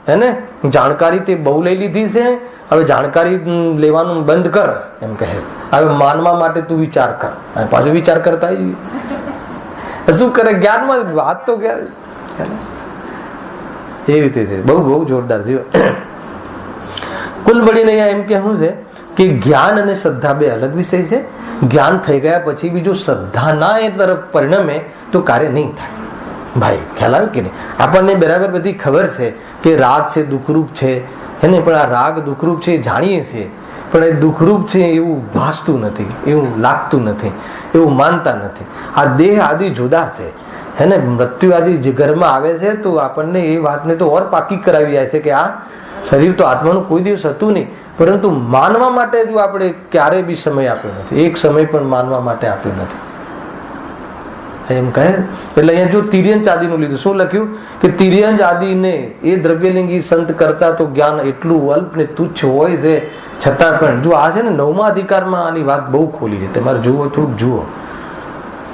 હે ને, જાણકારી તે બહુ લઈ લીધી છે, હવે જાણકારી લેવાનું બંધ કર એમ કહે. હવે માનવા માટે તું વિચાર કર. પાછો વિચાર કરતા શું કરે? જ્ઞાનમાં વાત તો ક્યારે એ રીતે છે. બહુ બહુ જોરદાર છે. કુલ મળીને અહીંયા એમ કહેવું છે કે જ્ઞાન અને શ્રદ્ધા બે અલગ વિષય છે. જ્ઞાન થઈ ગયા પછી બીજું શ્રદ્ધા ના એ તરફ પરિણમે તો કાર્ય નહીં થાય. ભાઈ ખ્યાલ આવે કે નહીં? આપણને બરાબર બધી ખબર છે કે રાગ છે દુઃખરૂપ છે, એને પણ આ રાગ દુઃખરૂપ છે એ જાણીએ છીએ, પણ એ દુઃખરૂપ છે એવું ભાસતું નથી, એવું લાગતું નથી, એવું માનતા નથી. આ દેહ આદિ જુદા છે, હે ને, મૃત્યુ આદિ જે ઘરમાં આવે છે તો આપણને એ વાતને તો ઓર પાકી કરાવી જાય છે કે આ શરીર તો આત્માનું કોઈ દિવસ હતું નહીં, પરંતુ માનવા માટે જો આપણે ક્યારેય બી સમય આપ્યો નથી, એક સમય પણ માનવા માટે આપ્યો નથી એમ કહે. એટલે અહીંયા જો તિર્યંચ આદિનું લીધું, શું લખ્યું કે તિર્યંચ આદિને એ દ્રવ્યલિંગી સંત કરતા તો જ્ઞાન એટલું અલ્પ ને તુચ્છ હોય છે, છતાં પણ જો આ છે ને 9મા અધિકારમાં આની વાત બહુ ખોલી છે. તમારે જુઓ, થોડુંક જુઓ,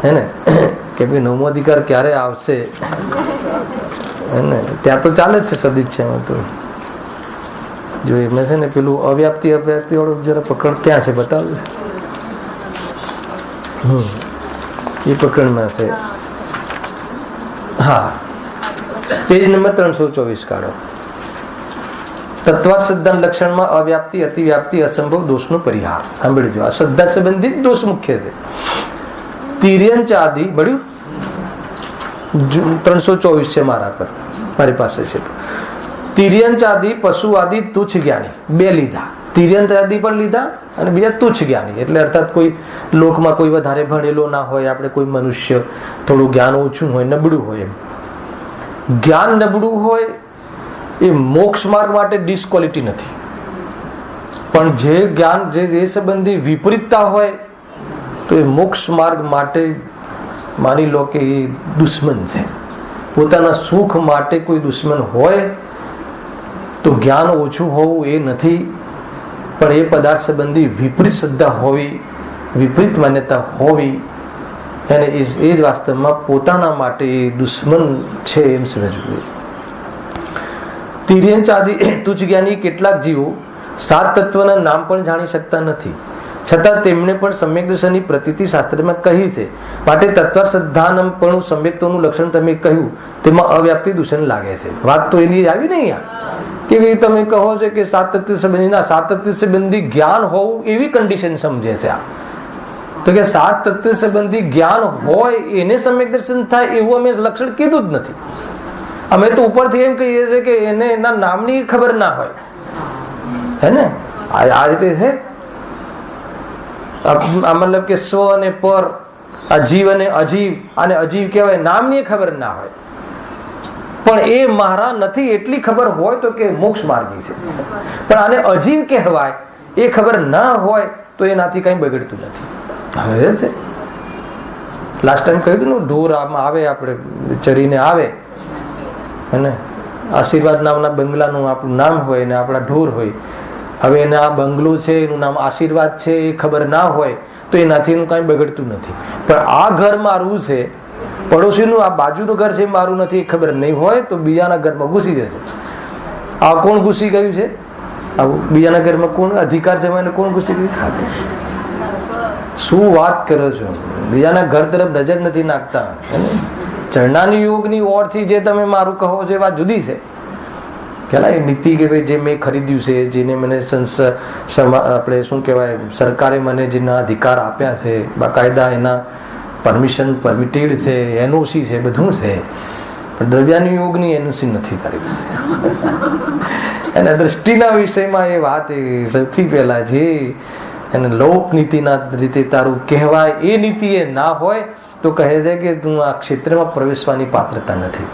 હે ને, કે ભાઈ 9મો અધિકાર ક્યારે આવશે, હે ને, ત્યાં તો ચાલે જ છે સદિચ્છામાં. તો જો એમને છે ને પેલું અવ્યાપ્તિ અવ્યાપ્તિ વાળું જરા પકડ ક્યાં છે બતાવજો. એ પકડમાં છે. હા, પેજ નંબર 324 કાઢો. તત્વાર્થ શ્રદ્ધા લક્ષણમાં અવ્યાપ્તિ, અતિવ્યાપ્તિ, અસંભવ દોષનો પરિહાર. સાંભળજો, આ શ્રદ્ધા સંબંધિત દોષ મુખ્ય છે. તિર્યંચ આદિ મળ્યું 324 છે મારા પર, મારી પાસે છે. તિર્યંચ આદિ પશુ આદિ તુચ્છ જ્ઞાની બે લીધા. તિર્યંચ આદિ પણ લીધા અને બીજા તુચ્છ જ્ઞાની, એટલે અર્થાત કોઈ લોકમાં કોઈ વધારે ભણેલો ના હોય, આપણે કોઈ મનુષ્ય થોડું જ્ઞાન ઓછું હોય, નબળું હોય. એમ જ્ઞાન નબળું હોય એ મોક્ષ માર્ગ માટે ડિસ્ક્વોલિટી નથી, પણ જે જ્ઞાન જે સંબંધી વિપરીતતા હોય તો એ મોક્ષ માર્ગ માટે માની લો કે એ દુશ્મન છે. પોતાના સુખ માટે કોઈ દુશ્મન હોય તો જ્ઞાન ઓછું હોવું એ નથી, પણ એ પદાર્થ સંબંધી વિપરીત શ્રદ્ધા હોવી, વિપરીત માન્યતા હોવી, અને એ જ વાસ્તવમાં પોતાના માટે એ દુશ્મન છે એમ સમજવું. તિર્યંચ આદિ તુચ્છ જ્ઞાની કેટલાક જીવો 7 તત્વના નામ પણ જાણી શકતા નથી, છતાં તેમણે પણ સમ્યક દર્શનની પ્રતીતિ શાસ્ત્રમાં કહી છે. માટે તત્વ શ્રદ્ધાનમ પણ સમ્યકત્વનું લક્ષણ તમે કહ્યું તેમાં અવ્યાપ્તિ દૂષણ લાગે છે. વાત તો એની આવી નહીં કે ભાઈ તમે કહો છો કે 7 તત્વ સંબંધી ના, 7 તત્વ સંબંધી જ્ઞાન હોવું એવી કન્ડિશન સમજે છે આ. તો કે 7 તત્વ સંબંધી જ્ઞાન હોય એને સમ્યક દર્શન થાય એવું અમે લક્ષણ કીધું જ નથી. અમે તો ઉપરથી એમ કહીએ છીએ કે એને એના નામની ખબર ના હોય, હે ને, આ રીતે છે. મતલબ કે સ્વ અને પર, આ જીવ અને અજીવ, આને અજીવ કહેવાય, નામની ખબર ના હોય, પણ એ મારા નથી એટલી ખબર હોય તો કે મોક્ષ માર્ગી છે. પણ આને અજીવ કહેવાય એ ખબર ના હોય તો એનાથી કઈ બગડતું નથી. હવે છે લાસ્ટ ટાઈમ કહ્યું હતું ને, ઢોર આમાં આવે, આપણે ચરીને આવે, અને આશીર્વાદ નામના બંગલાનું આપણું નામ હોય ને આપણા ઢોર હોય. હવે એને આ બંગલો છે એનું નામ આશીર્વાદ છે એ ખબર ના હોય તો એનાથી એનું કાંઈ બગડતું નથી. પણ આ ઘર મારું છે, પડોશીનું આ બાજુનું ઘર છે મારું નથી એ ખબર નહીં હોય તો બીજાના ઘરમાં ઘૂસી જશે. આ કોણ ઘૂસી ગયું છે? આવું બીજાના ઘરમાં કોણ અધિકાર જમાઈને કોણ ઘૂસી ગયું? શું વાત કરો છો? બીજાના ઘર તરફ નજર નથી નાખતા. ચરણાની યોગની ઓરથી જે તમે મારું કહો છો એ વાત જુદી છે. પેલા એ નીતિ કે ભાઈ જે મેં ખરીદ્યું છે, જેને મને આપણે શું કહેવાય, સરકારે મને જેના અધિકાર આપ્યા છે, બાકાયદા એના પરમિશન પરમિટેડ છે, એનઓસી છે, બધું છે, પણ દ્રવ્યાની યોગની એનઓસી નથી તારી પાસે. અને દ્રષ્ટિના વિષયમાં એ વાત સૌથી પહેલા જે એને લોક નીતિના રીતે તારું કહેવાય એ નીતિ એ ના હોય તો કહે છે કે તું આ ક્ષેત્રમાં પ્રવેશવાની પાત્રતા નથી.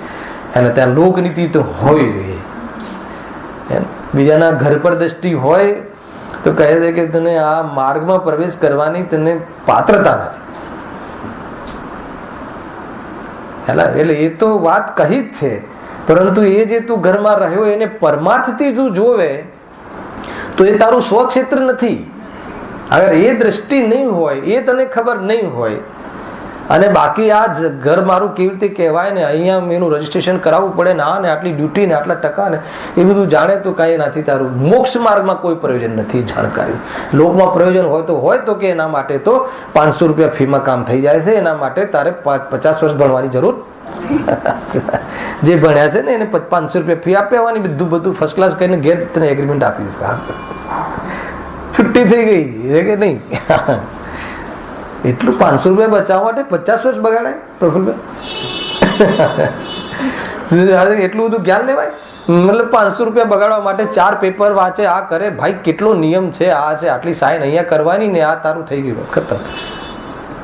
અને ત્યાં લોકનીતિ તો હોય જોઈએ. બીજાના ઘર પર દ્રષ્ટિ હોય તો કહે છે કે તને આ માર્ગમાં પ્રવેશ કરવાની તને પાત્રતા નથી. એટલે એ તો વાત કહી જ છે, પરંતુ એ જે તું ઘરમાં રહ્યો એને પરમાર્થથી તું જોવે તો એ તારું સ્વક્ષેત્ર નથી. અગર એ દ્રષ્ટિ નહીં હોય, એ તને ખબર નહીં હોય, અને બાકી આ ઘર મારું કેવી રીતે કહેવાય ને અહીંયા એનું રજીસ્ટ્રેશન કરાવવું પડે ને આ ને આટલી ડ્યુટી ને આટલા ટકા ને એ બધું જાણે તો કાંઈ નથી. તારું મોક્ષ માર્ગમાં કોઈ પ્રયોજન નથી જાણકારી. લોકમાં પ્રયોજન હોય તો કે એના માટે તો 500 રૂપિયા ફીમાં કામ થઈ જાય છે. એના માટે તારે 50 વર્ષ ભણવાની જરૂર જે ભણ્યા છે ને એને 500 રૂપિયા ફી આપવાની, બધું ફર્સ્ટ ક્લાસ કરીને ઘેર તને એગ્રીમેન્ટ આપી દઈશ, છુટ્ટી થઈ ગઈ કે નહીં. એટલું 500 રૂપિયા બચાવવા માટે 50 વર્ષ બગાડાય પ્રફુલભાઈ? એટલું બધું જ્ઞાન લેવાય? મતલબ 500 રૂપિયા બગાડવા માટે 4 પેપર વાંચે, આ કરે. ભાઈ કેટલો નિયમ છે, આ છે, આટલી સાઈન અહીંયા કરવાની ને આ તારું થઈ ગયું, ખતમ.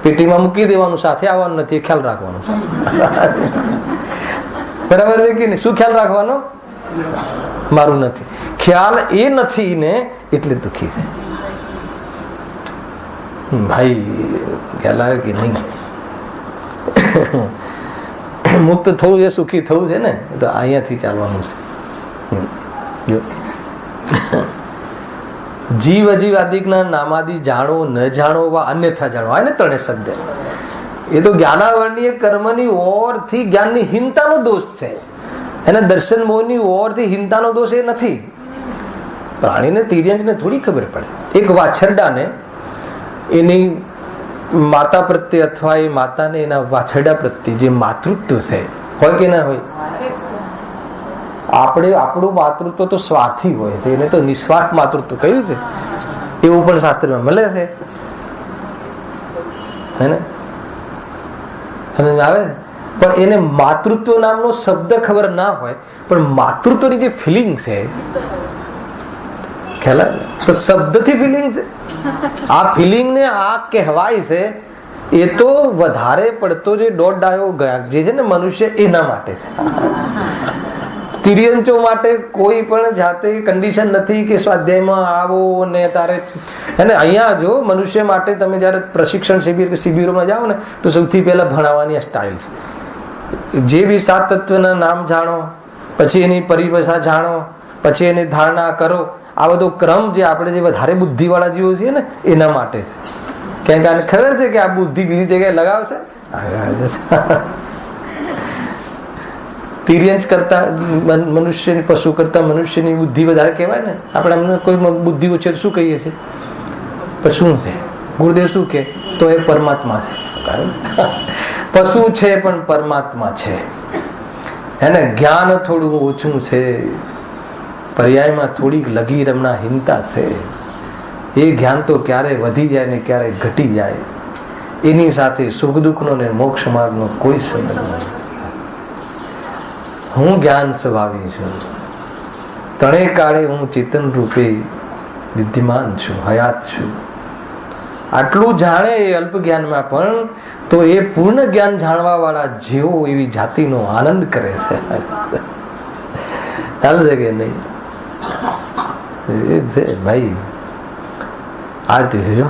પેટીમાં મૂકી દેવાનું, સાથે આવવાનું નથી, ખ્યાલ રાખવાનો. બરાબર છે કે નહીં? શું ખ્યાલ રાખવાનો? મારું નથી. ખ્યાલ એ નથી ને એટલે દુઃખી છે ભાઈ. ખ્યાલ આવે કે નહીં? મુક્ત થવું છે, સુખી થવું છે ને, તો અહીંયાથી ચાલવાનું છે. જીવ અજીવ આદિકના નામાદિ જાણો ન જાણો વા અન્યથા જાણો, આ ને ત્રણે શબ્દ. એ તો જ્ઞાનાવરણીય કર્મની ઓરથી જ્ઞાનની હીનતાનો દોષ છે. એના દર્શન મોહની ઓરથી હીનતાનો દોષ એ નથી. પ્રાણીને તિર્યંજને થોડી ખબર પડે. એક વાછરડાને એની માતા પ્રત્યે અથવા એ માતાને એના વાછરડા પ્રત્યે જે માતૃત્વ છે હોય કે ના હોય? આપણું માતૃત્વ તો સ્વાર્થી હોય છે, એને તો નિસ્વાર્થ માતૃત્વ કહ્યું છે, એવું પણ શાસ્ત્રમાં મળે છે. આવે પણ એને માતૃત્વ નામનો શબ્દ ખબર ના હોય, પણ માતૃત્વની જે ફિલિંગ છે ખ્યાલ આવે તો શબ્દથી ફિલિંગ છે. આ ફિલિંગ ને આ કહેવાય છે એ તો વધારે પડતો જે દોઢ ડાયો જે છે ને મનુષ્ય એના માટે છે. તિર્યંચો માટે કોઈ પણ જાતે કન્ડિશન નથી કે સ્વાધ્યાયમાં આવો ને તારે. અને અહીંયા જો મનુષ્ય માટે તમે જયારે પ્રશિક્ષણ શિબિરોમાં જાઓ ને તો સૌથી પહેલા ભણાવવાની સ્ટાઇલ છે. જે બી 7 તત્વના નામ જાણો, પછી એની પરિભાષા જાણો, પછી એની ધારણા કરો. આ બધો ક્રમ જે આપણે જે વધારે બુદ્ધિવાળા જીવો છીએ ને એના માટે છે. કારણ કે આને ખબર છે કે આ બુદ્ધિ બીજી જગ્યાએ લગાવશે. તિર્યંચ કરતા મનુષ્યની, પશુ કરતા મનુષ્યની બુદ્ધિ વધારે કહેવાય ને. આપણે અમને કોઈ બુદ્ધિ ઓછી શું કહીએ છીએ? પણ શું છે? ગુરુદેવ શું કે? તો એ પરમાત્મા છે. પશુ છે પણ પરમાત્મા છે. એને જ્ઞાન થોડું ઓછું છે, પર્યાયમાં થોડીક લગી રમણા હિંતા છે. એ જ્ઞાન તો ક્યારે વધી જાય ને ક્યારે ઘટી જાય. એની સાથે સુખ દુઃખનો ને મોક્ષ માર્ગનો કોઈ સંબંધ નથી. હું જ્ઞાન સ્વભાવી છું, ત્રણેય કાળે હું ચેતન રૂપે વિદ્યમાન છું, હયાત છું. આટલું જાણે એ અલ્પ જ્ઞાનમાં પણ, તો એ પૂર્ણ જ્ઞાન જાણવા વાળા જેવો એવી જાતિનો આનંદ કરે છે. ચાલે છે કે નહીં? ભાઈ આ રીતે જો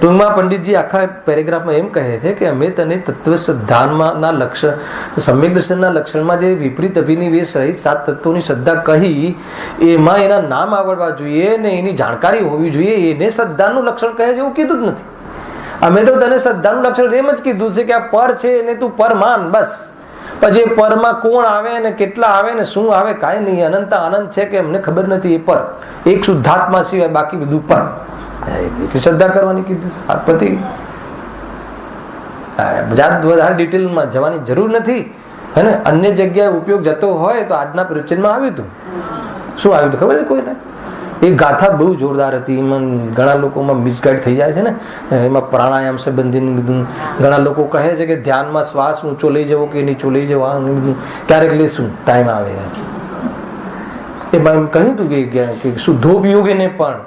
ટૂંકમાં પંડિતજી આખા પેરેગ્રાફમાં એમ કહે છે કે અમે તને તત્વ શ્રદ્ધાના લક્ષણ, સમ્યક દર્શનના લક્ષણમાં જે વિપરીત અભિનિવેશ રહિત 7 તત્વોની શ્રદ્ધા કહી, એમાં એના નામ આવડવા જોઈએ ને એની જાણકારી હોવી જોઈએ. એને શ્રદ્ધાનું લક્ષણ કહે છે એવું કીધું જ નથી. અમે તો તને શ્રદ્ધાનું લક્ષણ એમ જ કીધું છે કે આ પર છે એને તું પર માન, બસ. પછી પરમાં કોણ આવે ને કેટલા આવે ને શું આવે કાંઈ નહીં. અનંત આનંદ છે કે અમને ખબર નથી. એ પર એક શુદ્ધાત્મા સિવાય બાકી બધું પર. એટલી શ્રદ્ધા કરવાની કીધું. પતિ વધારે ડિટેલમાં જવાની જરૂર નથી. હે ને? અન્ય જગ્યાએ ઉપયોગ જતો હોય તો આજના પ્રવચનમાં આવ્યું હતું. શું આવ્યું હતું ખબર છે કોઈને? એ ગાથા બહુ જોરદાર હતી. એમાં ઘણા લોકોમાં મિસગાઈડ થઈ જાય છે ને, એમાં પ્રાણાયામ સંબંધી બધું. ઘણા લોકો કહે છે કે ધ્યાનમાં શ્વાસ ઊંચો લઈ જવો કે નીચો લઈ જવો, બધું ક્યારેક લેશું ટાઈમ આવે. એમાં એમ કહ્યું હતું કે શુદ્ધોપયોગીને પણ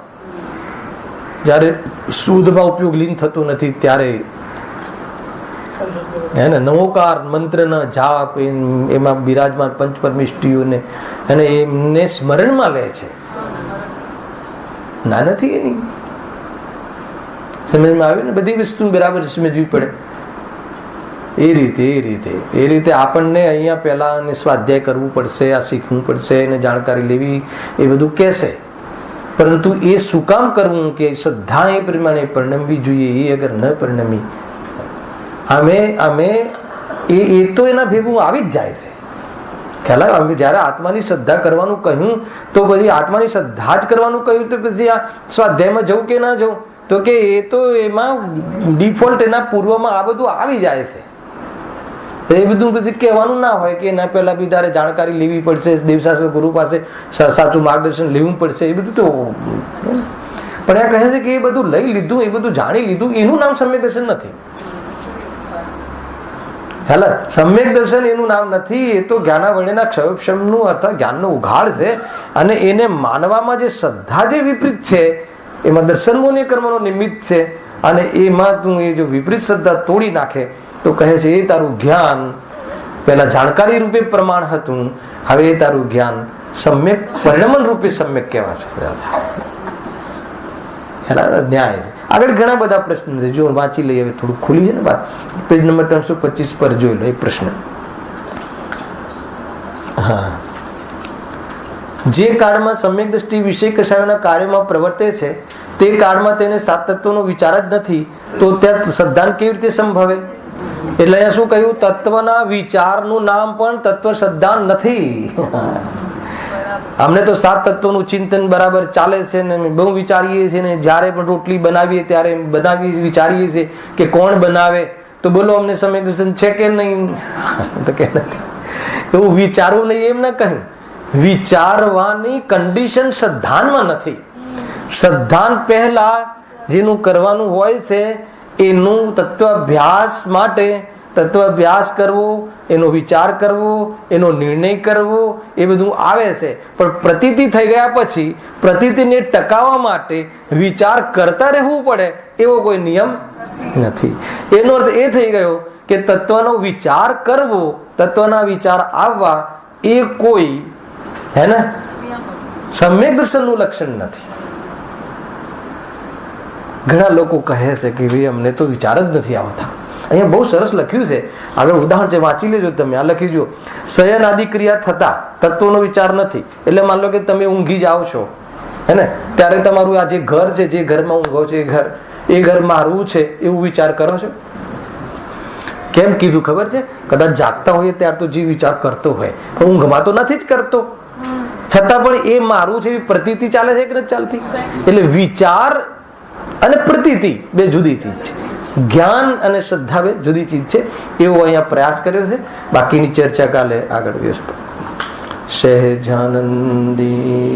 જયારે શુદ્ધમાં ઉપયોગ લીન થતું નથી ત્યારે હે ને નવોકાર મંત્રના જાપ એમાં બિરાજમાન પંચ પરમિષ્ટિઓને અને એમને સ્મરણમાં લે છે. ના નથી એની સમજમાં આવે ને, બધી વસ્તુ બરાબર સમજવી પડે. એ રીતે આપણને અહીંયા પહેલા સ્વાધ્યાય કરવું પડશે, આ શીખવું પડશે, એને જાણકારી લેવી, એ બધું કહેશે. પરંતુ એ શું કામ કરવું કે શ્રદ્ધા એ પ્રમાણે પરિણમવી જોઈએ. એ અગર ન પરિણમી અમે એ તો એના ભેગું આવી જ જાય છે. ખ્યાલ અમે જયારે આત્માની શ્રદ્ધા કરવાનું કહ્યું તો પછી આત્માની શ્રદ્ધા જ કરવાનું કહ્યું તો પછી આ સ્વાધ્યાયમાં જવું કે ના જવું, તો કે એ તો એમાં ડિફોલ્ટ એના પૂર્વમાં આ બધું આવી જાય છે. એ બધું પછી કહેવાનું ના હોય કે એના પહેલા બી તારે જાણકારી લેવી પડશે, દેવશાસ્ત્ર ગુરુ પાસે સાચું માર્ગદર્શન લેવું પડશે. એ બધું તો પણ આ કહે છે કે એ બધું લઈ લીધું, એ બધું જાણી લીધું, એનું નામ સમ્યક દર્શન નથી. હેલા સમ્યક દર્શન એનું નામ નથી. એ તો જ્ઞાનાવરણના ક્ષયોક્ષમનું અર્થાત જ્ઞાનનો ઉઘાડ છે. અને એને માનવામાં જે શ્રદ્ધા જે વિપરીત છે એમાં દર્શનમોને કર્મનો નિમિત્ત છે. અને એમાં તું એ જો વિપરીત શ્રદ્ધા તોડી નાખે તો કહે છે એ તારું જ્ઞાન પેલા જાણકારી રૂપે પ્રમાણ હતું, હવે એ તારું જ્ઞાન સમ્યક પરિણમન રૂપે સમ્યક કહેવાશે. ન્યાય છે. આગળ ઘણા બધા પ્રશ્ન છે, જો વાંચી લઈએ. હવે થોડું ખુલી છે ને વાત. પેજ નંબર 325 પર જોઈ લો એક પ્રશ્ન. હા, જે કાળમાં સમ્યક દ્રષ્ટિ વિષય કશાયોના કાર્યમાં પ્રવર્તે છે તે કાળમાં તેને સાત તત્વનો વિચાર જ નથી, તો ત્યાં શ્રદ્ધા કેવી રીતે સંભવે? એટલે અહીંયા શું કહ્યું? તત્વના વિચારનું નામ પણ તત્વ શ્રદ્ધા નથી. અમને તો સાત તત્વોનું ચિંતન બરાબર ચાલે છે ને, બહુ વિચારીએ છીએ ને. જયારે પણ રોટલી બનાવીએ ત્યારે વિચારીએ છીએ કે કોણ બનાવે, તો બોલો અમને સમ્યક દર્શન છે કે નહીં? તો કે નથી. એવું વિચારવું નહીં એમ ના કહ્યું. વિચારવાની કન્ડિશન શ્રદ્ધાનમાં નથી. શ્રદ્ધાન પહેલા જેનું કરવાનું હોય છે એનું તત્વાભ્યાસ માટે તત્વાભ્યાસ કરવો, એનો વિચાર કરવો, એનો નિર્ણય કરવો, એ બધું આવે છે. પણ પ્રતીતિ થઈ ગયા પછી પ્રતીતિને ટકાવવા માટે વિચાર કરતા રહેવું પડે એવો કોઈ નિયમ નથી. એનો અર્થ એ થઈ ગયો કે તત્વનો વિચાર કરવો, તત્વના વિચાર આવવા એ કોઈ હે ને સમ્યક દર્શનનું લક્ષણ નથી. ઘણા લોકો કહે છે કે ભાઈ અમને તો વિચાર જ નથી આવતા. અહીંયા બહુ સરસ લખ્યું છે, આગળ ઉદાહરણ છે, વાંચી લેજો તમે. આ લખી જો, શયન આદિ ક્રિયા થતા તત્વોનો વિચાર નથી. એટલે માન લો કે તમે ઊંઘી જાઓ છો હે ને, ત્યારે તમારું આ જે ઘર છે, જે ઘરમાં ઊંઘો છો એ ઘર મારું છે એવું વિચાર કરો છો. કેમ કીધું ખબર છે? કદાચ જાગતા હોઈએ ત્યાર તો જે વિચાર કરતો હોય, ઊંઘમાં તો નથી જ કરતો, છતાં પણ એ મારું છે એવી પ્રતીતિ ચાલે છે કે નથી ચાલતી? એટલે વિચાર અને પ્રતીતિ બે જુદી ચીજ છે. જ્ઞાન અને શ્રદ્ધા બે જુદી ચીજ છે. એવો અહીંયા પ્રયાસ કર્યો છે. બાકીની ચર્ચા કાલે આગળ વ્યસ્ત. સહેજાનંદી